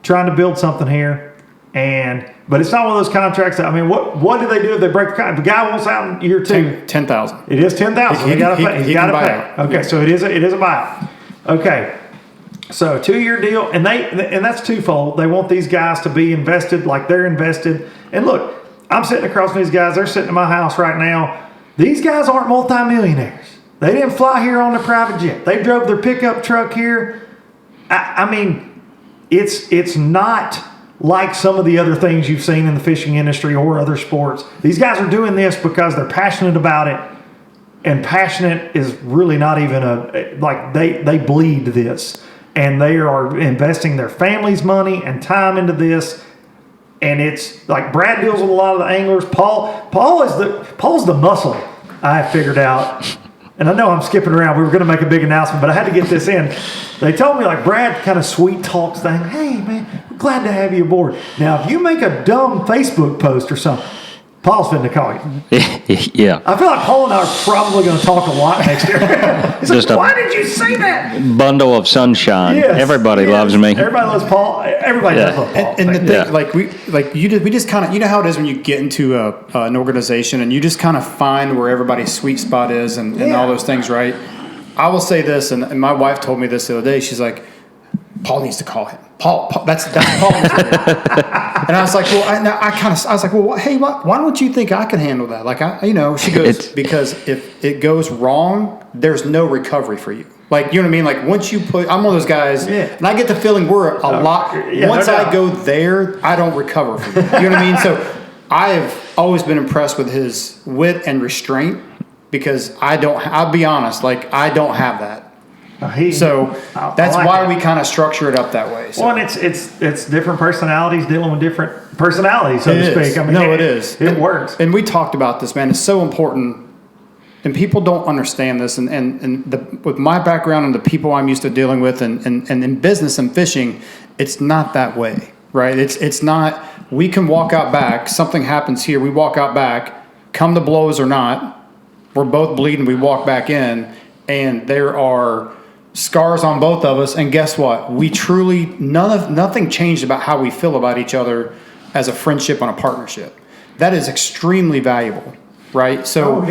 Trying to build something here. But it's not one of those contracts that, I mean, what do they do if they break the contract? If the guy wants out in year 2? 10,000. It is 10,000. He got to pay. He got to pay. Okay, so it is a buyout. Okay. So 2-year deal, and that's twofold. They want these guys to be invested like they're invested. And look, I'm sitting across from these guys. They're sitting in my house right now. These guys aren't multimillionaires. They didn't fly here on a private jet. They drove their pickup truck here. I mean, it's not like some of the other things you've seen in the fishing industry or other sports. These guys are doing this because they're passionate about it, and passionate is really not even they bleed this, and they are investing their family's money and time into this. And it's like Brad deals with a lot of the anglers. Paul's the muscle, I have figured out. And I know I'm skipping around. We were going to make a big announcement, but I had to get this in. They told me, like, Brad kind of sweet talks thing. Hey, man, we're glad to have you aboard. Now, if you make a dumb Facebook post or something, Paul's finna call you. Yeah. I feel like Paul and I are probably going to talk a lot next year. He's Just like, why did you say that? Bundle of sunshine. Yes, Everybody loves me. Everybody loves Paul. Everybody does love Paul. And the thing, we just kind of, you know how it is when you get into an organization and you just kind of find where everybody's sweet spot is and all those things, right? I will say this, and my wife told me this the other day. She's like, Paul needs to call him. Paul, that's Paul. And I was like, well, I was like, well, hey, why don't you think I can handle that? Like, she goes, because if it goes wrong, there's no recovery for you. Like, you know what I mean? Like, once you I'm one of those guys, and I get the feeling we're a lot. Once I go there, I don't recover from it. You know what I mean? So I have always been impressed with his wit and restraint because I'll be honest, like, I don't have that. That's why we kind of structure it up that way. So. Well, and it's different personalities dealing with different personalities, so to speak. I mean, it is. It works. And we talked about this, man. It's so important, and people don't understand this. With my background and the people I'm used to dealing with, and in business and fishing, it's not that way, right? It's not. We can walk out back. Something happens here. We walk out back. Come to blows or not, we're both bleeding. We walk back in, and there are scars on both of us, and guess what? We truly nothing changed about how we feel about each other as a friendship and a partnership. That is extremely valuable, right? So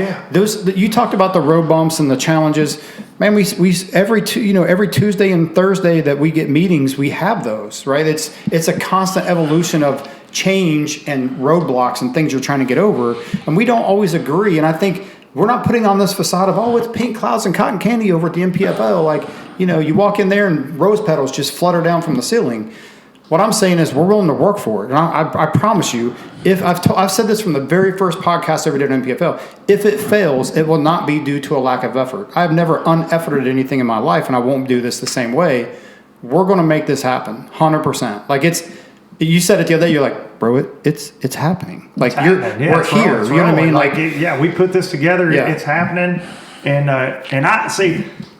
you talked about the road bumps and the challenges. Man, we every Tuesday and Thursday that we get meetings, we have those, right? It's a constant evolution of change and roadblocks and things you're trying to get over, and we don't always agree. And I think we're not putting on this facade of, it's pink clouds and cotton candy over at the NPFL. Like, you walk in there and rose petals just flutter down from the ceiling. What I'm saying is we're willing to work for it. And I promise you, if I've said this from the very first podcast I ever did at NPFL, if it fails, it will not be due to a lack of effort. I've never unefforted anything in my life, and I won't do this the same way. We're going to make this happen, 100%. Like, you said it the other day. You're like, bro, it's happening. Like, we're here. You know what I mean? Like, we put this together. Yeah. It's happening. And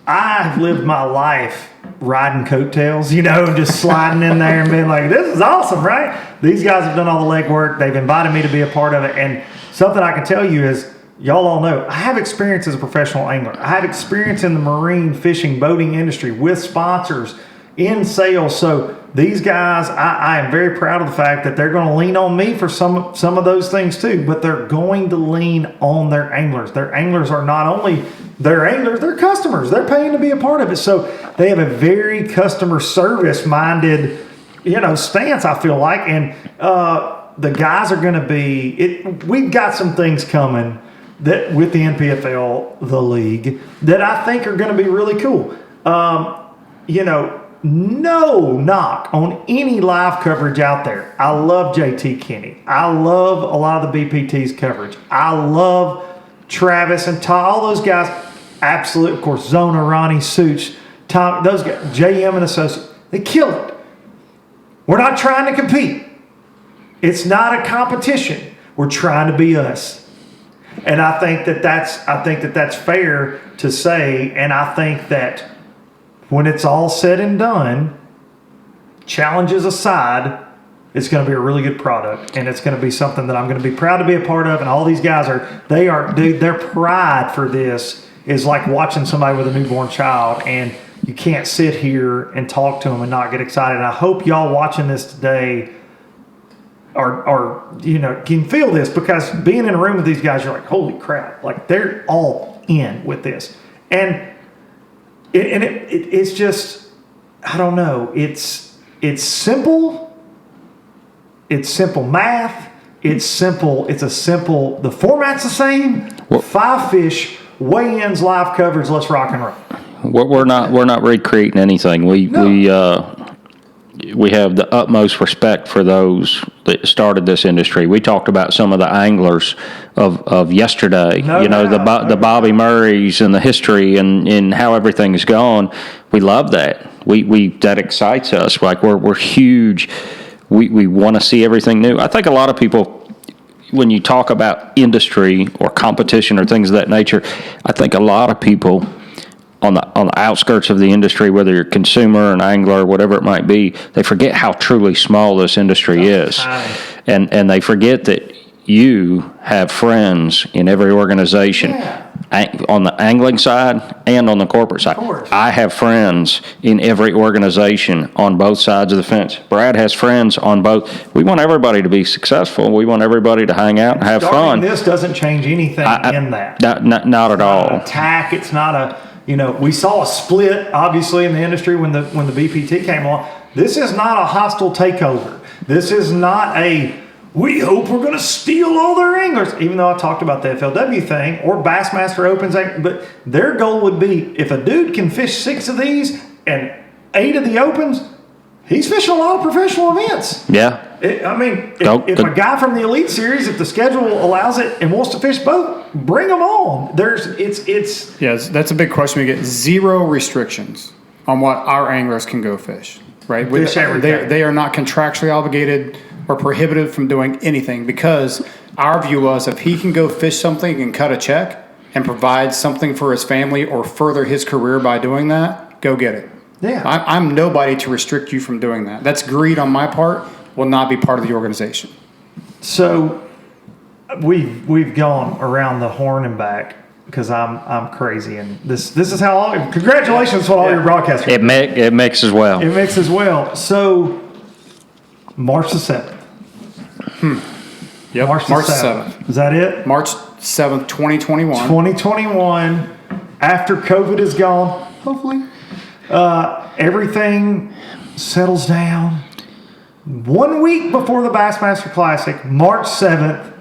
I've lived my life riding coattails, just sliding in there and being like, this is awesome, right? These guys have done all the legwork. They've invited me to be a part of it. And something I can tell you is, y'all all know, I have experience as a professional angler. I have experience in the marine, fishing, boating industry with sponsors in sales. So these guys, I am very proud of the fact that they're going to lean on me for some of those things too, but they're going to lean on their anglers. Their anglers are not only their anglers, they're customers. They're paying to be a part of it. So they have a very customer service minded, stance, I feel like. And the guys are going to be, we've got some things coming that with the NPFL, the league, that I think are going to be really cool. No knock on any live coverage out there. I love JT Kenny. I love a lot of the BPT's coverage. I love Travis and Todd, all those guys. Absolutely, of course, Zona, Ronnie, Suits, Tom, those guys, JM and Associates. They kill it. We're not trying to compete. It's not a competition. We're trying to be us. And I think that that's fair to say. And I think that when it's all said and done, challenges aside, it's going to be a really good product, and it's going to be something that I'm going to be proud to be a part of. And all these guys their pride for this is like watching somebody with a newborn child, and you can't sit here and talk to them and not get excited. And I hope y'all watching this today can feel this, because being in a room with these guys, you're like, holy crap, like they're all in with this. And it's just, I don't know, it's simple. It's simple math. The format's the same. 5 fish, weigh-ins, live coverage, let's rock and roll. We're not recreating anything. We have the utmost respect for those that started this industry. We talked about some of the anglers of yesterday. The Bobby Murrays and the history and how everything's gone. We love that. We that excites us. Like we're huge. We want to see everything new. I think a lot of people, when you talk about industry or competition or things of that nature, I think a lot of people on the outskirts of the industry, whether you're a consumer, an angler, whatever it might be, they forget how truly small this industry is. And they forget that you have friends in every organization. On the angling side and on the corporate side. I have friends in every organization on both sides of the fence. Brad has friends on both. We want everybody to be successful. We want everybody to hang out and have fun. This doesn't change anything in that. Not at all. An attack. It's not a, we saw a split, obviously, in the industry when the BPT came along. This is not a hostile takeover. This is not we hope we're going to steal all their anglers, even though I talked about the FLW thing or Bassmaster Opens. But their goal would be, if a dude can fish 6 of these and 8 of the Opens, he's fishing a lot of professional events. Yeah. If a guy from the Elite Series, if the schedule allows it and wants to fish both, bring them on. Yes, that's a big question. We get 0 restrictions on what our anglers can go fish, right? Fish everything. They are not contractually obligated or prohibited from doing anything, because our view was, if he can go fish something and cut a check and provide something for his family or further his career by doing that, go get it. Yeah. I'm nobody to restrict you from doing that. That's greed on my part, will not be part of the organization. So we've gone around the horn and back, because I'm crazy, and this is how congratulations on all your broadcasters. It mixes well. It mixes well. So March the 7th. Yep. March the 7th. Is that it? March 7th, 2021. 2021. After COVID is gone, hopefully, everything settles down. 1 week before the Bassmaster Classic, March 7th,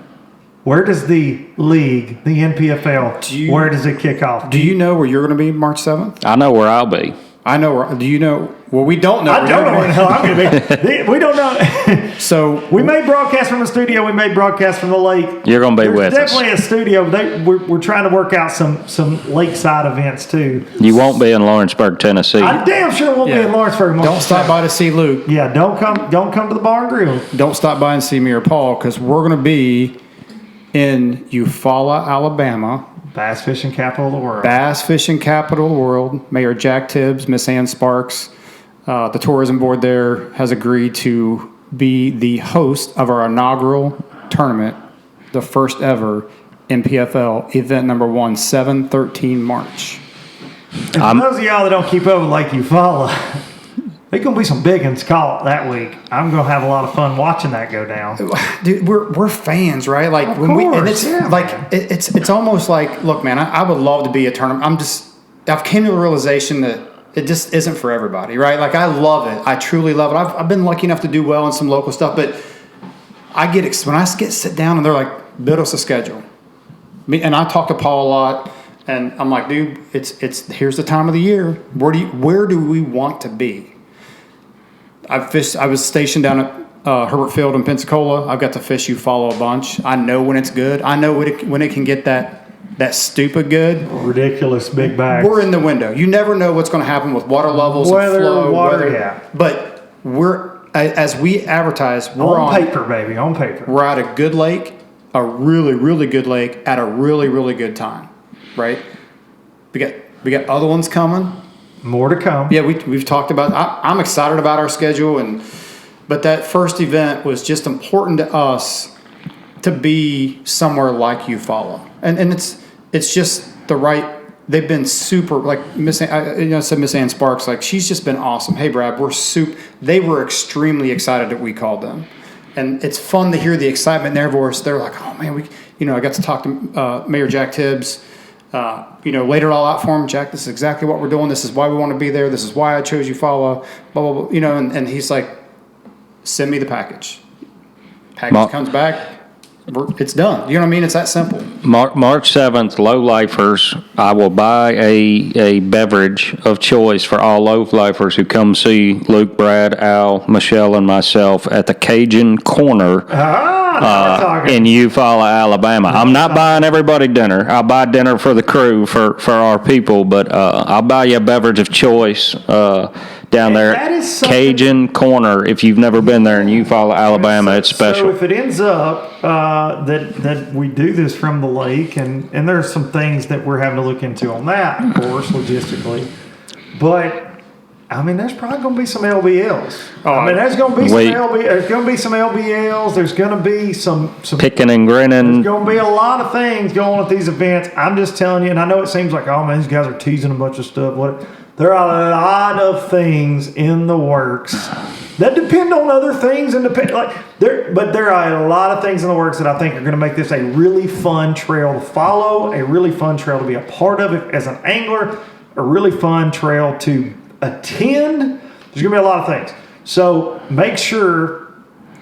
where does the league, the NPFL, where does it kick off? Do you know where you're going to be March 7th? I know where I'll be. I know where. Do you know? Well, we don't know. I don't know where the hell I'm going to be. We don't know. So we may broadcast from the studio. We may broadcast from the lake. You're going to be with us. There's definitely a studio. We're trying to work out some lakeside events too. You won't be in Lawrenceburg, Tennessee. I damn sure won't be in Lawrenceburg. Don't stop by to see Luke. Yeah, don't come to the Bar and Grill. Don't stop by and see me or Paul, because we're going to be in Eufaula, Alabama. Bass fishing capital of the world. Bass fishing capital of the world. Mayor Jack Tibbs, Miss Ann Sparks, the tourism board there has agreed to be the host of our inaugural tournament, the first ever NPFL event number 1, 7/13 March. And for those of y'all that don't keep up with Lake Eufaula, there's going to be some big ones caught that week. I'm going to have a lot of fun watching that go down. Dude, we're fans, right? Like of when course, it's almost like, look, man, I would love to be a tournament. I've came to the realization that it just isn't for everybody, right? Like I love it. I truly love it. I've been lucky enough to do well in some local stuff, but when I sit down and they're like, build us a schedule. And I talk to Paul a lot, and I'm like, dude, it's here's the time of the year. Where do we want to be? I was stationed down at Herbert Field in Pensacola. I've got to fish Eufaula a bunch. I know when it's good. I know when it can get that stupid good. Ridiculous big bags. We're in the window. You never know what's going to happen with water levels, weather, and flow, water. weather. Yeah. But as we advertise, we're on paper, baby, on paper. We're at a good lake, a really, really good lake at a really, really good time, right? We got other ones coming. More to come. Yeah, we've talked about. I'm excited about our schedule, but that first event was just important to us to be somewhere like Eufaula, and it's just the right. They've been super, like I said Miss Ann Sparks, like she's just been awesome. Hey Brad, They were extremely excited that we called them, and it's fun to hear the excitement in their voice. They're like, oh man, I got to talk to Mayor Jack Tibbs. Laid it all out for him. Jack, this is exactly what we're doing. This is why we want to be there. This is why I chose you, Fala. Blah blah blah. And he's like, send me the package. Package comes back. It's done. You know what I mean? It's that simple. March 7th, Low Lifers. I will buy a beverage of choice for all Low Lifers who come see Luke, Brad, Al, Michelle, and myself at the Cajun Corner in Eufaula, Alabama. I'm not buying everybody dinner. I'll buy dinner for the crew, for our people, but I'll buy you a beverage of choice down there. Cajun Corner. If you've never been there in Eufaula, Alabama, it's special. So if it ends up that we do this from the lake, and there's some things that we're having to look into on that, of course, logistically. But I mean, there's probably going to be some LBLs. There's going to be some LBLs. There's going to be some picking and grinning. There's going to be a lot of things going on at these events. I'm just telling you, and I know it seems like, oh man, these guys are teasing a bunch of stuff. There are a lot of things in the works that depend on other things, but there are a lot of things in the works that I think are going to make this a really fun trail to follow, a really fun trail to be a part of it as an angler, a really fun trail to attend. There's going to be a lot of things. So make sure,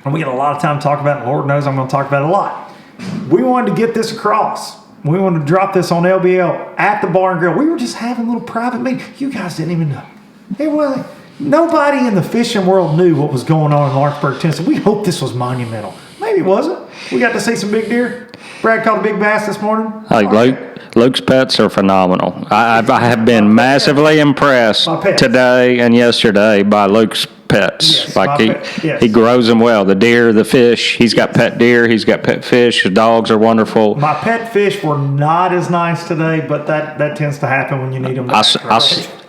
and we get a lot of time to talk about it, Lord knows I'm going to talk about it a lot. We wanted to get this across. We wanted to drop this on LBL at the Bar and Grill. We were just having a little private meeting. You guys didn't even know. It wasn't. Nobody in the fishing world knew what was going on in Lawrenceburg, Tennessee. We hoped this was monumental. Maybe it wasn't. We got to see some big deer. Brad caught a big bass this morning. Luke's pets are phenomenal. I have been massively impressed today and yesterday by Luke's pets. Yes, he grows them well. The deer, the fish. He's got pet deer. He's got pet fish. The dogs are wonderful. My pet fish were not as nice today, but that tends to happen when you need them. I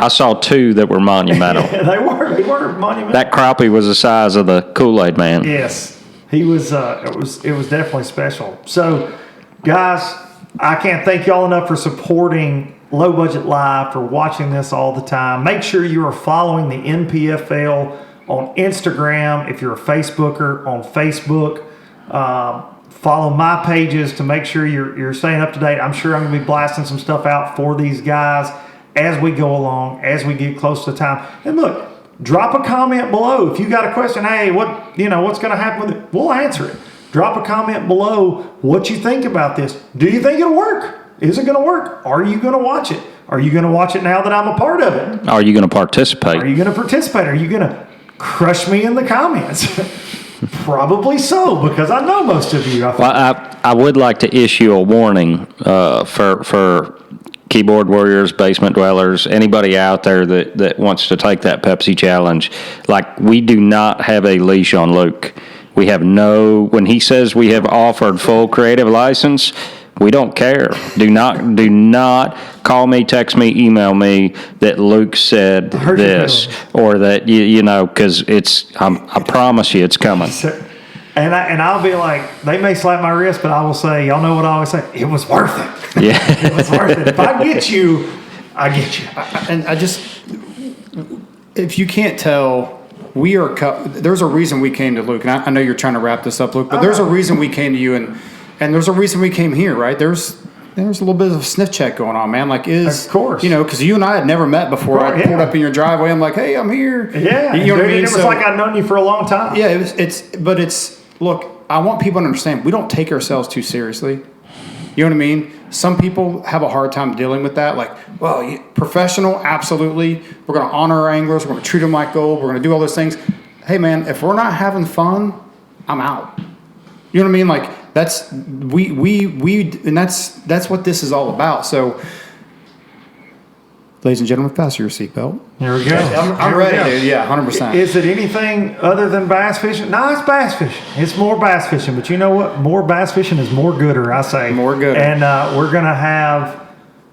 saw two that were monumental. They were monumental. That crappie was the size of the Kool-Aid man. Yes, he was. It was definitely special. So, guys, I can't thank y'all enough for supporting Low Budget Live, for watching this all the time. Make sure you are following the NPFL on Instagram. If you're a Facebooker, on Facebook. Follow my pages to make sure you're staying up to date. I'm sure I'm going to be blasting some stuff out for these guys as we go along, as we get close to time. And look, drop a comment below. If you got a question, hey, what's going to happen with it? We'll answer it. Drop a comment below what you think about this. Do you think it'll work? Is it going to work? Are you going to watch it? Are you going to watch it now that I'm a part of it? Are you going to participate? Are you going to participate? Are you going to crush me in the comments? Probably so, because I know most of you. I would like to issue a warning for keyboard warriors, basement dwellers, anybody out there that wants to take that Pepsi challenge. Like, we do not have a leash on Luke. We have when he says we have offered full creative license, we don't care. Do not call me, text me, email me that Luke said this, or that because I promise you it's coming. And I'll be like, they may slap my wrist, but I will say, y'all know what I always say, it was worth it. Yeah, it was worth it. If I get you, I get you. If you can't tell, there's a reason we came to Luke, and I know you're trying to wrap this up, Luke, but there's a reason we came to you, and there's a reason we came here, right? There's a little bit of a sniff check going on, man. Of course, because you and I had never met before. I pulled up in your driveway. I'm like, hey, I'm here. Yeah, you know what I mean. It was like I've known you for a long time. Yeah, it's. Look, I want people to understand we don't take ourselves too seriously. You know what I mean? Some people have a hard time dealing with that. Professional, absolutely. We're going to honor our anglers. We're going to treat them like gold. We're going to do all those things. Hey, man, if we're not having fun, I'm out. You know what I mean? That's that's what this is all about. So, ladies and gentlemen, fasten your seatbelt. Here we go. I'm ready, dude. Yeah, 100%. Is it anything other than bass fishing? No, it's bass fishing. It's more bass fishing. But you know what? More bass fishing is more gooder, I say. More gooder. And we're going to have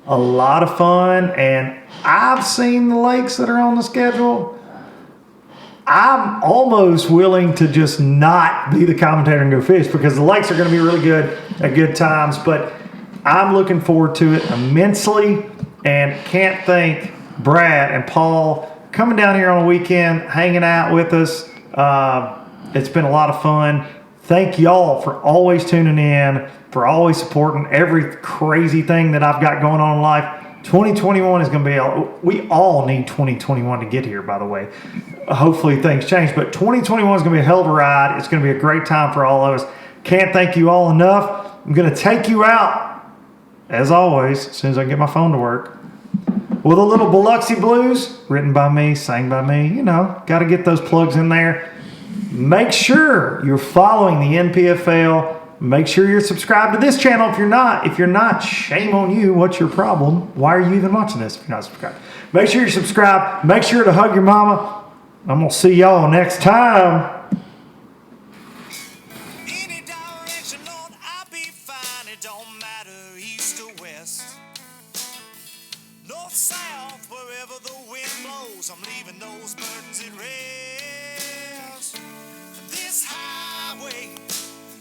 a lot of fun. And I've seen the lakes that are on the schedule. I'm almost willing to just not be the commentator and go fish, because the lakes are going to be really good at good times. But I'm looking forward to it immensely, and can't thank Brad and Paul coming down here on a weekend, hanging out with us. It's been a lot of fun. Thank y'all for always tuning in, for always supporting every crazy thing that I've got going on in life. 2021 is going to be, we all need 2021 to get here, by the way. Hopefully things change, but 2021 is going to be a hell of a ride. It's going to be a great time for all of us. Can't thank you all enough. I'm going to take you out, as always, as soon as I can get my phone to work, with a little Biloxi Blues, written by me, sang by me. You know, got to get those plugs in there. Make sure you're following the NPFL. Make sure you're subscribed to this channel if you're not. If you're not, shame on you. What's your problem? Why are you even watching this if you're not subscribed? Make sure you're subscribed. Make sure to hug your mama. I'm going to see y'all next time. Any direction, Lord, I'll be fine. It don't matter east or west. North, south, wherever the wind blows, I'm leaving those burdens at rest. This highway,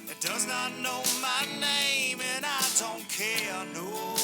it does not know my name, and I don't care, no.